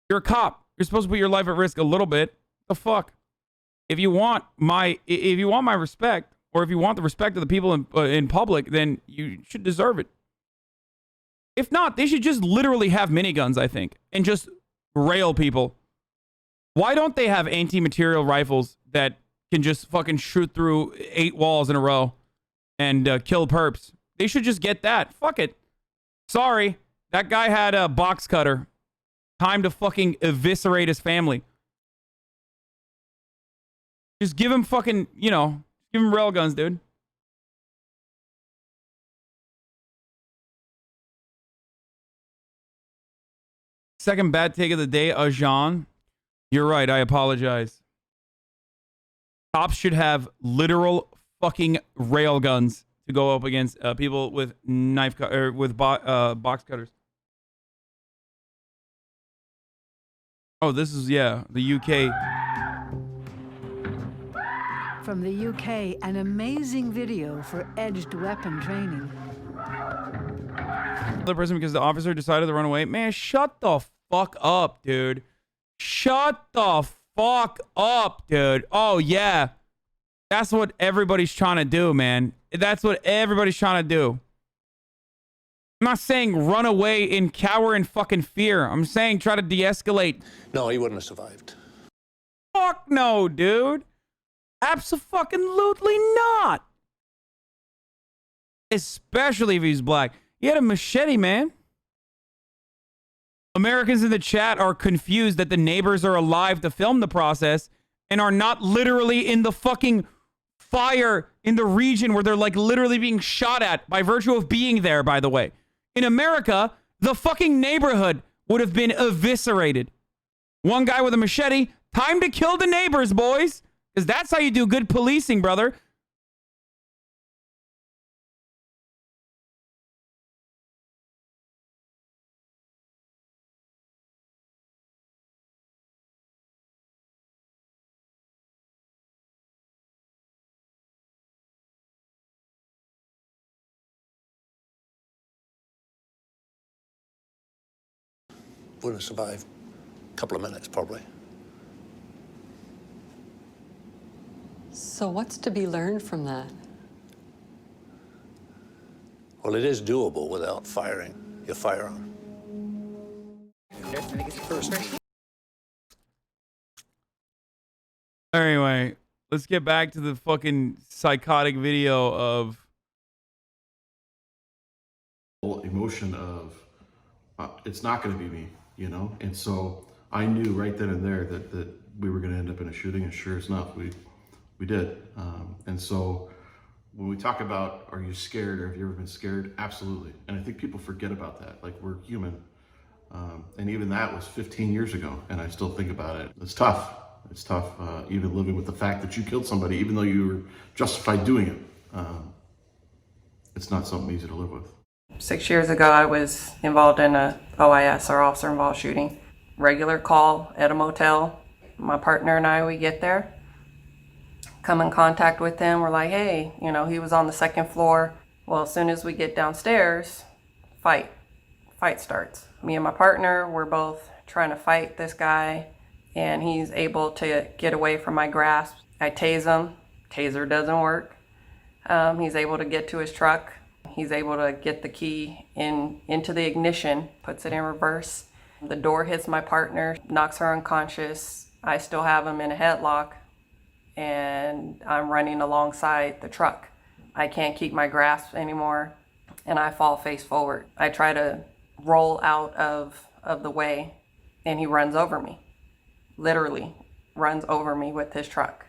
You're a cop. You're supposed to put your life at risk a little bit. The fuck? If you want my respect, or if you want the respect of the people in public, then you should deserve it. If not, they should just literally have miniguns, I think, and just rail people. Why don't they have anti-material rifles that can just fucking shoot through 8 walls in a row and kill perps? They should just get that. Fuck it. Sorry, that guy had a box cutter. Time to fucking eviscerate his family. Just give him fucking, you know, give him rail guns, dude. Second bad take of the day, Ajan. You're right, I apologize. Cops should have literal fucking rail guns to go up against people with box cutters. Oh, this is, yeah, the UK. From the UK, an amazing video for edged weapon training. The person because the officer decided to run away. Man, shut the fuck up, dude. Shut the fuck up, dude. Oh, yeah. That's what everybody's trying to do, man. That's what everybody's trying to do. I'm not saying run away and cower in fucking fear. I'm saying try to de-escalate. No, he wouldn't have survived. Fuck no, dude. Abso-fucking-lutely not. Especially if he's black. He had a machete, man. Americans in the chat are confused that the neighbors are alive to film the process and are not literally in the fucking fire in the region where they're like literally being shot at by virtue of being there, by the way. In America, the fucking neighborhood would have been eviscerated. One guy with a machete. Time to kill the neighbors, boys. Because that's how you do good policing, brother. Wouldn't have survived a couple of minutes, probably. So what's to be learned from that? Well, it is doable without firing your firearm. Anyway, let's get back to the fucking psychotic video of emotion of it's not going to be me, you know? And so I knew right then and there that we were going to end up in a shooting, and sure enough, we did. And so when we talk about, are you scared or have you ever been scared? Absolutely. And I think people forget about that. Like, we're human. And even that was 15 years ago, and I still think about it. It's tough. It's tough, even living with the fact that you killed somebody, even though you were justified doing it. It's not something easy to live with. 6 years ago, I was involved in a OIS, or officer involved shooting. Regular call at a motel. My partner and I, we get there, come in contact with him. We're like, hey, you know, he was on the second floor. Well, as soon as we get downstairs, fight starts. Me and my partner, we're both trying to fight this guy, and he's able to get away from my grasp. I tase him. Taser doesn't work. He's able to get to his truck. He's able to get the key into the ignition, puts it in reverse. The door hits my partner, knocks her unconscious, I still have him in a headlock and I'm running alongside the truck. I can't keep my grasp anymore and I fall face forward. I try to roll out of the way and he runs over me. Literally runs over me with his truck.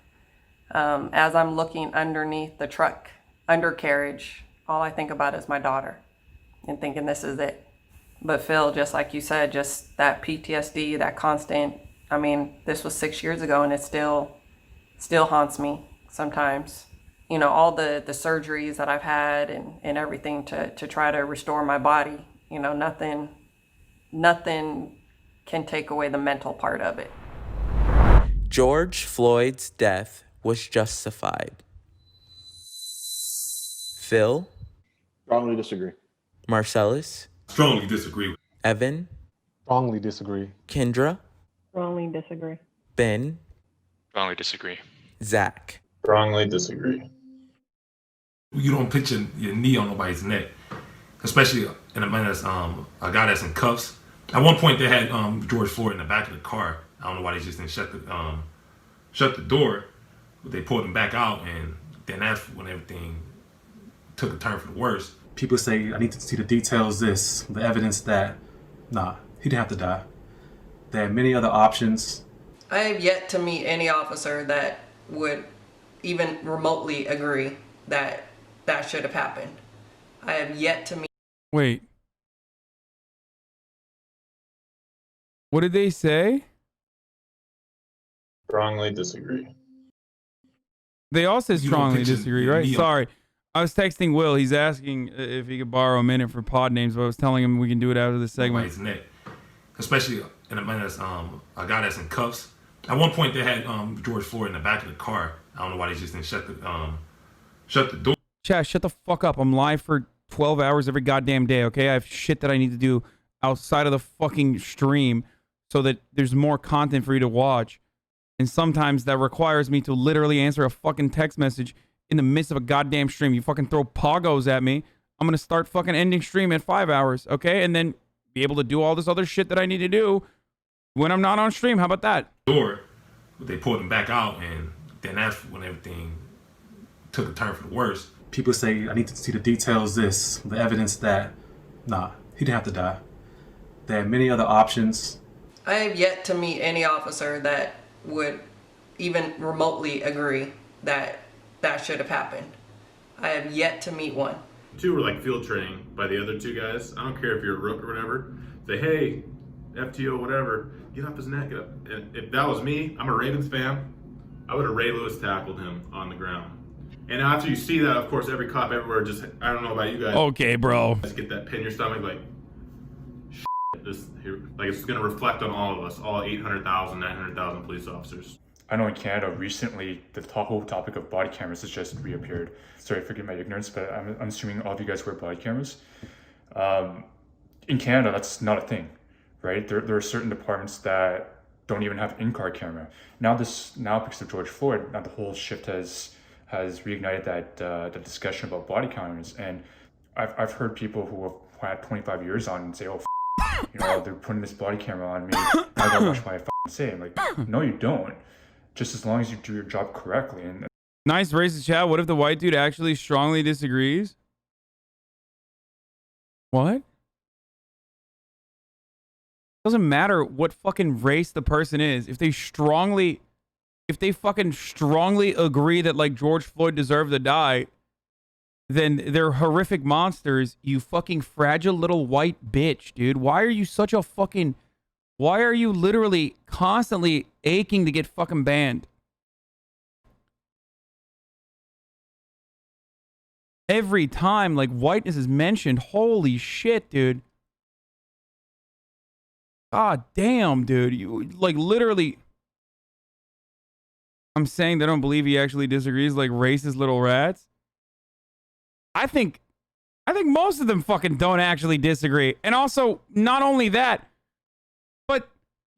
As I'm looking underneath the truck undercarriage, all I think about is my daughter and thinking this is it. But Phil, just like you said, just that PTSD, that constant, I mean, this was 6 years ago and it still haunts me sometimes. You know, all the surgeries that I've had and everything to try to restore my body, you know, nothing can take away the mental part of it. George Floyd's death was justified. Phil? Strongly disagree. Marcellus? Strongly disagree. Evan? Strongly disagree. Kendra? Strongly disagree. Ben? Strongly disagree. Zach? Strongly disagree. You don't put your knee on nobody's neck, especially in a man that's a guy that's in cuffs. At one point, they had George Floyd in the back of the car. I don't know why they just didn't shut the door, but they pulled him back out, and then that's when everything took a turn for the worse. People say, I need to see the details, the evidence that, nah, he didn't have to die. There are many other options. I have yet to meet any officer that would even remotely agree that that should have happened. I have yet to meet. Wait. What did they say? Strongly disagree. They all said You don't strongly picture disagree, your right? knee on- Sorry. I was texting Will. He's asking if he could borrow a minute for pod names, but I was telling him we can do it after the segment. Nobody's neck, especially in a man that's a guy that's in cuffs. At one point, they had George Floyd in the back of the car. I don't know why they just didn't shut the door. Chat, shut the fuck up. I'm live for 12 hours every goddamn day, okay? I have shit that I need to do outside of the fucking stream so that there's more content for you to watch. And sometimes that requires me to literally answer a fucking text message in the midst of a goddamn stream. You fucking throw poggos at me, I'm gonna start fucking ending stream at 5 hours, okay? And then be able to do all this other shit that I need to do when I'm not on stream. How about that? Door, but they pulled him back out, and then that's when everything took a turn for the worse. People say, I need to see the details, the evidence that, nah, he didn't have to die. There are many other options. I have yet to meet any officer that would even remotely agree that that should have happened. I have yet to meet one. Two were like field training by the other two guys. I don't care if you're a rook or whatever. Say, hey, FTO, whatever, get off his neck. Get up. And if that was me, I'm a Ravens fan, I would have Ray Lewis tackled him on the ground. And after you see that, of course, every cop everywhere just, I don't know about you guys. Okay, bro. Just get that pin in your stomach, like, this here, like it's going to reflect on all of us, all 800,000, 900,000 police officers. I know in Canada recently the whole topic of body cameras has just reappeared. Sorry, forgive my ignorance, but I'm assuming all of you guys wear body cameras. In Canada, that's not a thing, right? There are certain departments that don't even have in-car camera. Now because of George Floyd, now the whole shift has reignited that discussion about body cameras. And I've heard people who have had 25 years on and say, oh, you know, they're putting this body camera on me. I gotta watch what I say. I'm like, no, you don't. Just as long as you do your job correctly. And Nice racist chat. What if the white dude actually strongly disagrees? What? Doesn't matter what fucking race the person is. If they fucking strongly agree that like George Floyd deserved to die, then they're horrific monsters. You fucking fragile little white bitch, dude. Why are you literally constantly aching to get fucking banned? Every time like whiteness is mentioned, holy shit, dude. God damn, dude. You like literally. I'm saying they don't believe he actually disagrees, like racist little rats. I think most of them fucking don't actually disagree. And also, not only that, but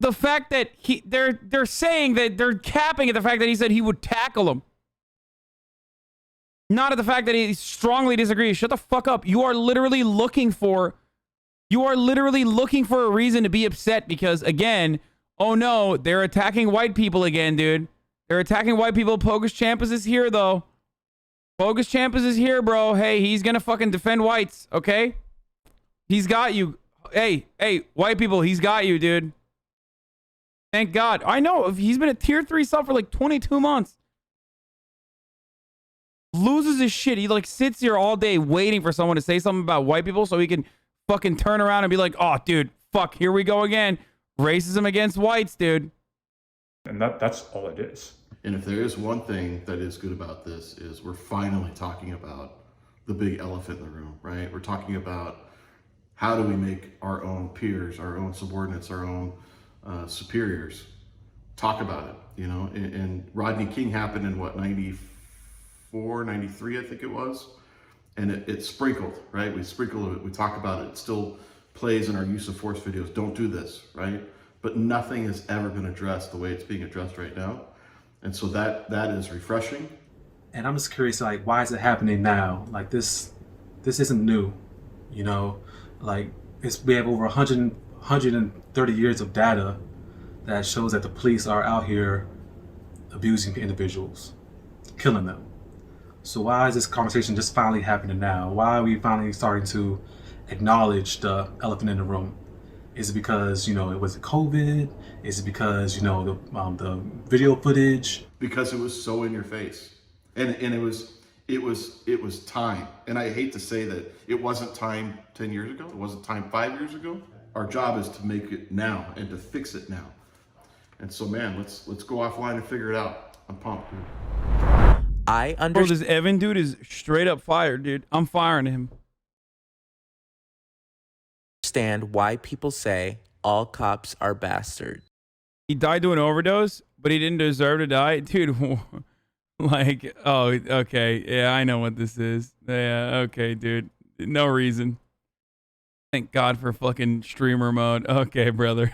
the fact that they're saying that they're capping at the fact that he said he would tackle him. Not at the fact that he strongly disagrees. Shut the fuck up. You are literally looking for a reason to be upset because, again, Oh no, they're attacking white people again, dude. They're attacking white people. Pogus Champas is here, though. Pogus Champas is here, bro. Hey, he's gonna fucking defend whites, okay? He's got you. Hey, white people, he's got you, dude. Thank God. I know, he's been a tier 3 sub for like 22 months. Loses his shit. He like sits here all day waiting for someone to say something about white people so he can fucking turn around and be like, oh, dude, fuck, here we go again. Racism against whites, dude. And that's all it is. And if there is one thing that is good about this is we're finally talking about the big elephant in the room, right? We're talking about how do we make our own peers, our own subordinates, our own superiors talk about it, you know? And Rodney King happened in what, 94, 93, I think it was. And it sprinkled, right? We sprinkle it, we talk about it. It still plays in our use of force videos. Don't do this, right? But nothing has ever been addressed the way it's being addressed right now. And so that is refreshing. And I'm just curious, like, why is it happening now? Like, this isn't new, you know? Like, we have over 130 years of data that shows that the police are out here abusing individuals, killing them. So why is this conversation just finally happening now? Why are we finally starting to acknowledge the elephant in the room? Is it because, you know, it was COVID? Is it because, you know, the video footage? Because it was so in your face. And it was time. And I hate to say that it wasn't time 10 years ago. It wasn't time 5 years ago. Our job is to make it now and to fix it now. And so, man, let's go offline and figure it out. I'm pumped, dude. I Bro, understand. this Evan dude is straight up fired, dude. I'm firing him. Why people say all cops are bastards. He died to an overdose, but he didn't deserve to die. Dude, like, oh, okay. Yeah, I know what this is. Yeah, okay, dude. No reason. Thank God for fucking streamer mode. Okay, brother.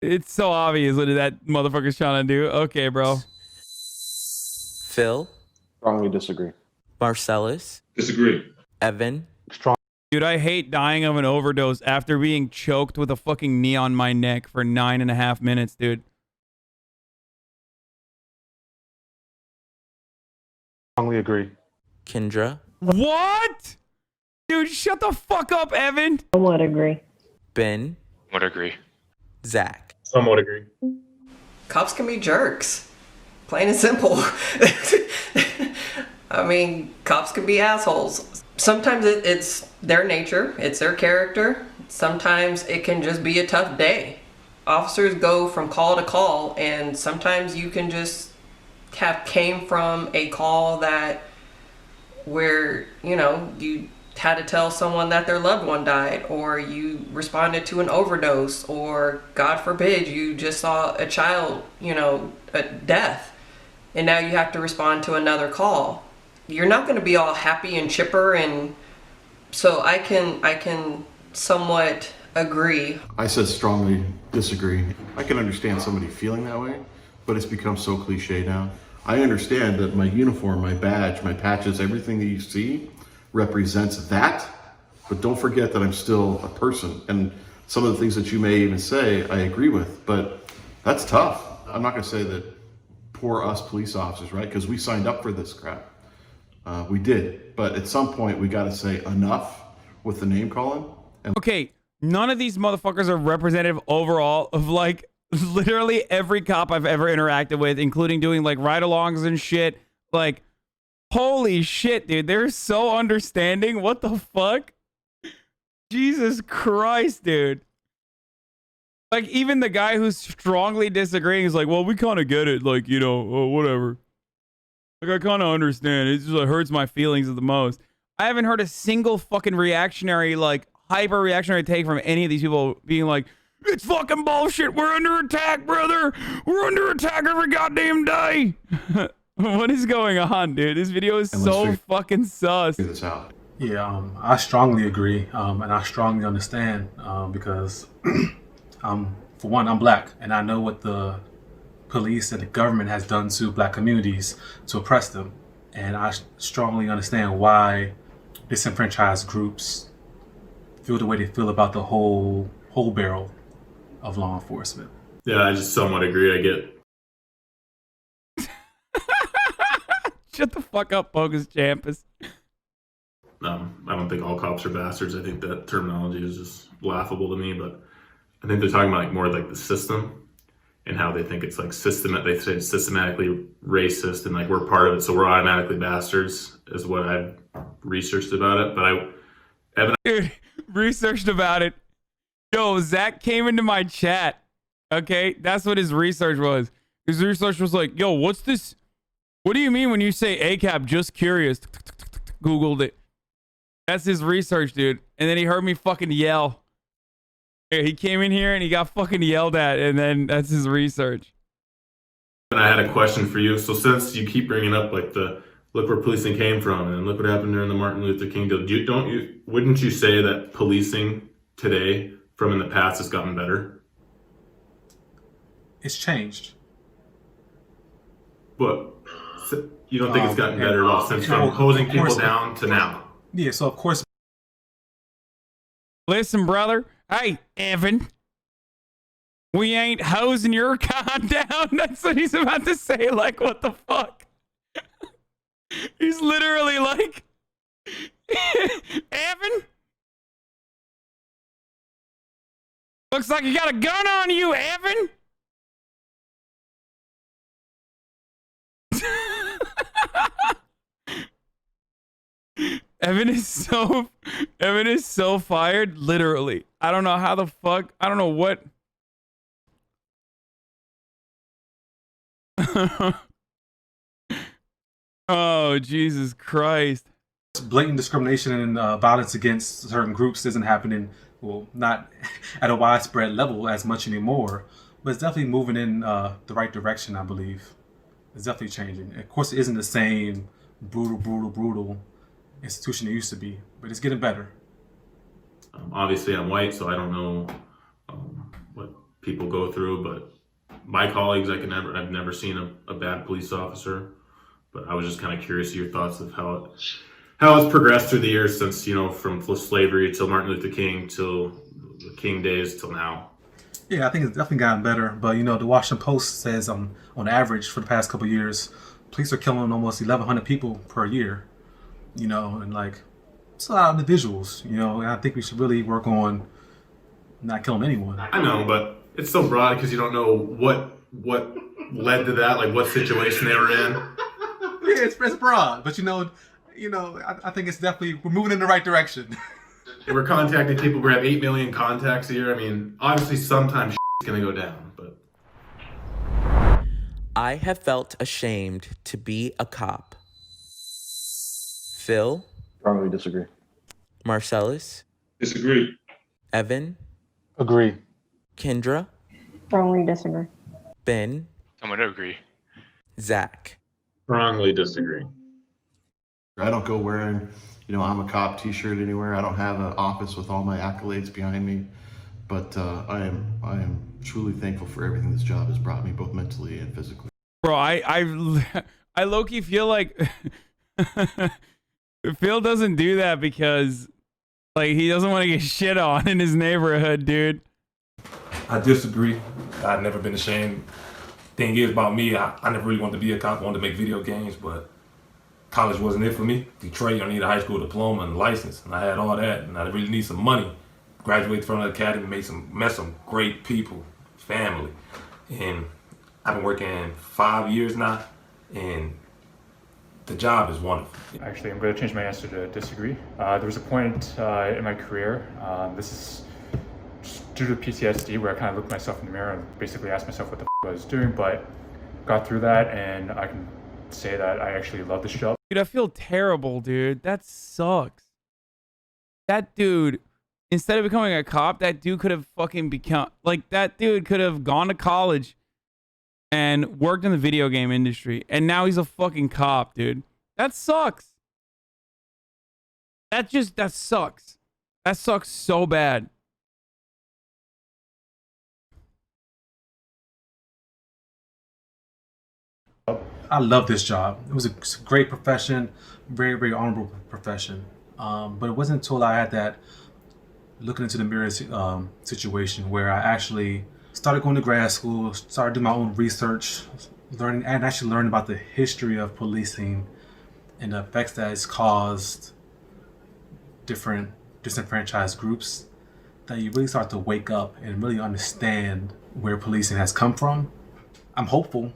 It's so obvious what that motherfucker's trying to do. Okay, bro. Phil? Strongly disagree. Marcellus? Disagree. Evan? Dude, I hate dying of an overdose after being choked with a fucking knee on my neck for 9.5 minutes, dude. Strongly agree. Kendra? What? Dude, shut the fuck up, Evan. Somewhat agree. Ben? Would agree. Zach? Somewhat agree. Cops can be jerks. Plain and simple. I mean, cops can be assholes. Sometimes it's their nature, it's their character. Sometimes it can just be a tough day. Officers go from call to call, and sometimes you can just came from a call where, you know, you had to tell someone that their loved one died, or you responded to an overdose, or God forbid, you just saw a child, you know, a death, and now you have to respond to another call. You're not going to be all happy and chipper, and so I can somewhat agree. I said strongly disagree. I can understand somebody feeling that way, but it's become so cliche now. I understand that my uniform, my badge, my patches, everything that you see represents that, but don't forget that I'm still a person, and some of the things that you may even say I agree with, but that's tough. I'm not going to say that poor us police officers, right? Because we signed up for this crap. We did, but at some point we got to say enough with the name calling. And okay, none of these motherfuckers are representative overall of like literally every cop I've ever interacted with, including doing like ride-alongs and shit. Like, holy shit, dude, they're so understanding. What the fuck? Jesus Christ, dude. Like, even the guy who's strongly disagreeing is like, well, we kind of get it. Like, you know, whatever. Like, I kind of understand. It just hurts my feelings the most. I haven't heard a single fucking reactionary, like, hyper-reactionary take from any of these people being like, it's fucking bullshit. We're under attack, brother. We're under attack every goddamn day. What is going on, dude? This video is so fucking sus. figure this out. Yeah, I strongly agree, and I strongly understand, because for one, I'm black, and I know what the police and the government has done to black communities to oppress them, and I strongly understand why disenfranchised groups feel the way they feel about the whole barrel of law enforcement. Yeah, I just somewhat agree. I get. Shut the fuck up, bogus Champus. I don't think all cops are bastards. I think that terminology is just laughable to me, but I think they're talking about like more like the system and how they think it's like they say it's systematically racist and like we're part of it, so we're automatically bastards is what I've researched about it. But Dude, researched about it. Yo, Zach came into my chat. Okay, that's what his research was. His research was like, yo, what's this? What do you mean when you say ACAB? Just curious. Googled it. That's his research, dude. And then he heard me fucking yell. He came in here and he got fucking yelled at, and then that's his research. And I had a question for you. So since you keep bringing up like the look where policing came from and look what happened during the Martin Luther King deal, wouldn't you say that policing today from in the past has gotten better? It's changed. But you don't think it's gotten better at all since from hosing people down to now? Yeah, so of course. Listen, brother. Hey, Evan. We ain't hosing your con down. That's what he's about to say. Like, what the fuck? He's literally like, Evan? Looks like you got a gun on you, Evan. Evan is so fired, literally. I don't know how the fuck, I don't know what. Oh, Jesus Christ. Blatant discrimination and violence against certain groups isn't happening, well, not at a widespread level as much anymore, but it's definitely moving in the right direction, I believe. It's definitely changing. Of course, it isn't the same brutal institution it used to be, but it's getting better. Obviously, I'm white, so I don't know what people go through, but my colleagues, I've never seen a bad police officer, but I was just kind of curious of your thoughts of how it's progressed through the years since, from slavery till Martin Luther King till the King days till now. Yeah, I think it's definitely gotten better, but the Washington Post says on average for the past couple of years, police are killing almost 1,100 people per year, and like, it's a lot of individuals, and I think we should really work on not killing anyone. I know, but it's so broad because you don't know what led to that, like what situation they were in. Yeah, it's broad, but I think it's definitely, we're moving in the right direction. We're contacting people. We have 8 million contacts a year. I mean, obviously sometimes it's going to go down, but. I have felt ashamed to be a cop. Phil? Strongly disagree. Marcellus? Disagree. Evan? Agree. Kendra? Strongly disagree. Ben? I'm going to agree. Zach? Strongly disagree. I don't go wearing, I'm a cop t-shirt anywhere. I don't have an office with all my accolades behind me, but I am truly thankful for everything this job has brought me, both mentally and physically. Bro, I low-key feel like Phil doesn't do that because like he doesn't want to get shit on in his neighborhood, dude. I disagree. I've never been ashamed. Thing is about me, I never really wanted to be a cop. I wanted to make video games, but college wasn't it for me. Detroit, I need a high school diploma and license, and I had all that, and I really need some money. Graduated from the academy, met some great people, family, and I've been working 5 years now, and the job is wonderful. Actually, I'm going to change my answer to disagree. There was a point in my career, this is just due to PTSD, where I kind of looked myself in the mirror and basically asked myself what the I was doing, but got through that, and I can say that I actually love this job. Dude, I feel terrible, dude. That sucks. That dude, instead of becoming a cop, that dude could have fucking become, like, that dude could have gone to college and worked in the video game industry, and now he's a fucking cop, dude. That sucks. That sucks. That sucks so bad. I love this job. It was a great profession, very, very honorable profession. But it wasn't until I had that looking into the mirror situation where I actually started going to grad school, started doing my own research, learning about the history of policing and the effects that it's caused different disenfranchised groups, that you really start to wake up and really understand where policing has come from. I'm hopeful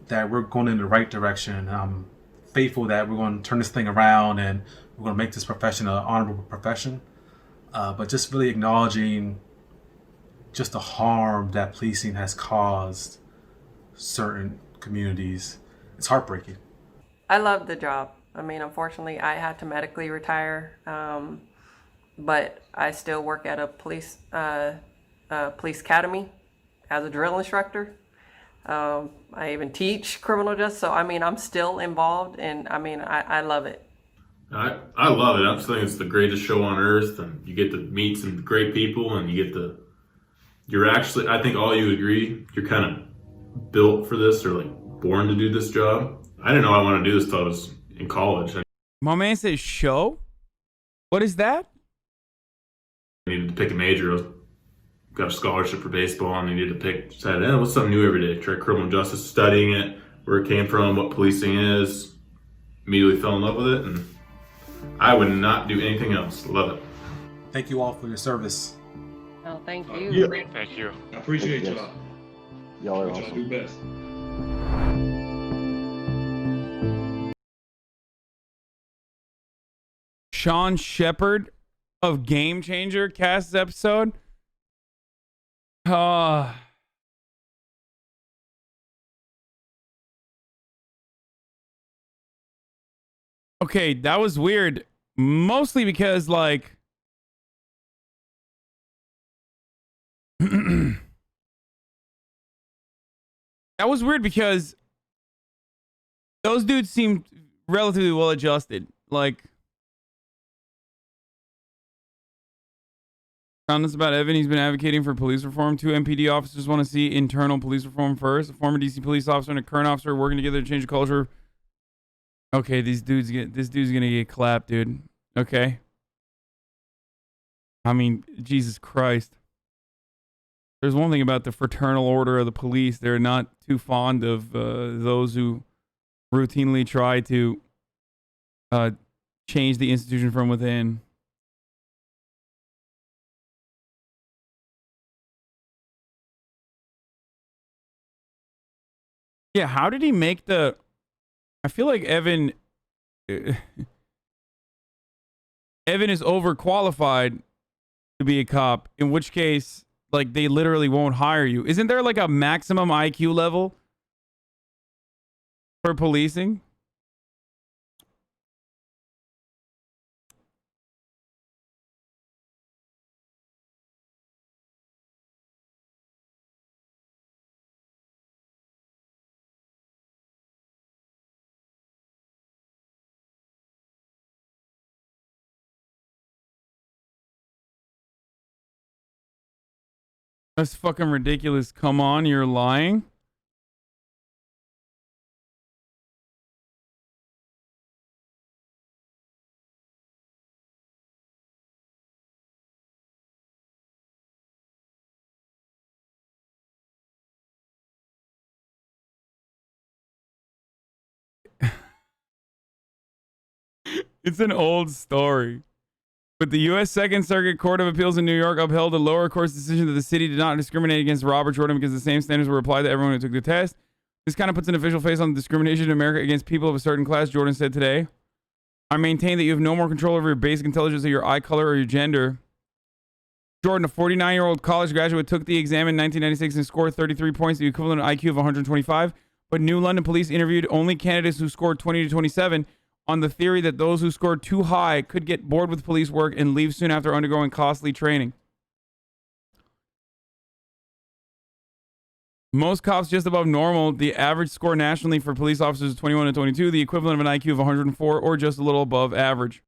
that we're going in the right direction. I'm faithful that we're going to turn this thing around and we're going to make this profession an honorable profession. But just really acknowledging just the harm that policing has caused certain communities. It's heartbreaking. I love the job. I mean, unfortunately, I had to medically retire, but I still work at a police academy as a drill instructor. I even teach criminal justice, so I mean, I'm still involved, and I mean, I love it. I love it. I'm just thinking it's the greatest show on earth, and you get to meet some great people, and you're actually, I think all you agree, you're kind of built for this, or like born to do this job. I didn't know I wanted to do this till I was in college. My man says show? What is that? I needed to pick a major. I got a scholarship for baseball, and I needed to decided, what's something new every day? Try criminal justice, studying it, where it came from, what policing is. Immediately fell in love with it, and I would not do anything else. Love it. Thank you all for your service. Oh, thank you. Yeah. Thank you. I appreciate y'all. Y'all are Y'all awesome. do best. Sean Shepard of Game Changer cast episode. Okay, that was weird. Mostly because, like, that was weird because those dudes seemed relatively well adjusted. Like, found this about Evan. He's been advocating for police reform. 2 MPD officers want to see internal police reform first. A former DC police officer and a current officer working together to change the culture. Okay, this dude's gonna get clapped, dude. Okay. I mean, Jesus Christ. There's one thing about the fraternal order of the police. They're not too fond of those who routinely try to change the institution from within. Yeah, how did he make the... I feel like Evan is overqualified to be a cop, in which case, like, they literally won't hire you. Isn't there like a maximum IQ level for policing? That's fucking ridiculous. Come on, you're lying. It's an old story. But the U.S. Second Circuit Court of Appeals in New York upheld a lower court's decision that the city did not discriminate against Robert Jordan because the same standards were applied to everyone who took the test. This kind of puts an official face on the discrimination in America against people of a certain class, Jordan said today. I maintain that you have no more control over your basic intelligence or your eye color or your gender. Jordan, a 49-year-old college graduate, took the exam in 1996 and scored 33 points, the equivalent of an IQ of 125. But New London police interviewed only candidates who scored 20 to 27 on the theory that those who scored too high could get bored with police work and leave soon after undergoing costly training. Most cops just above normal. The average score nationally for police officers is 21 to 22, the equivalent of an IQ of 104 or just a little above average.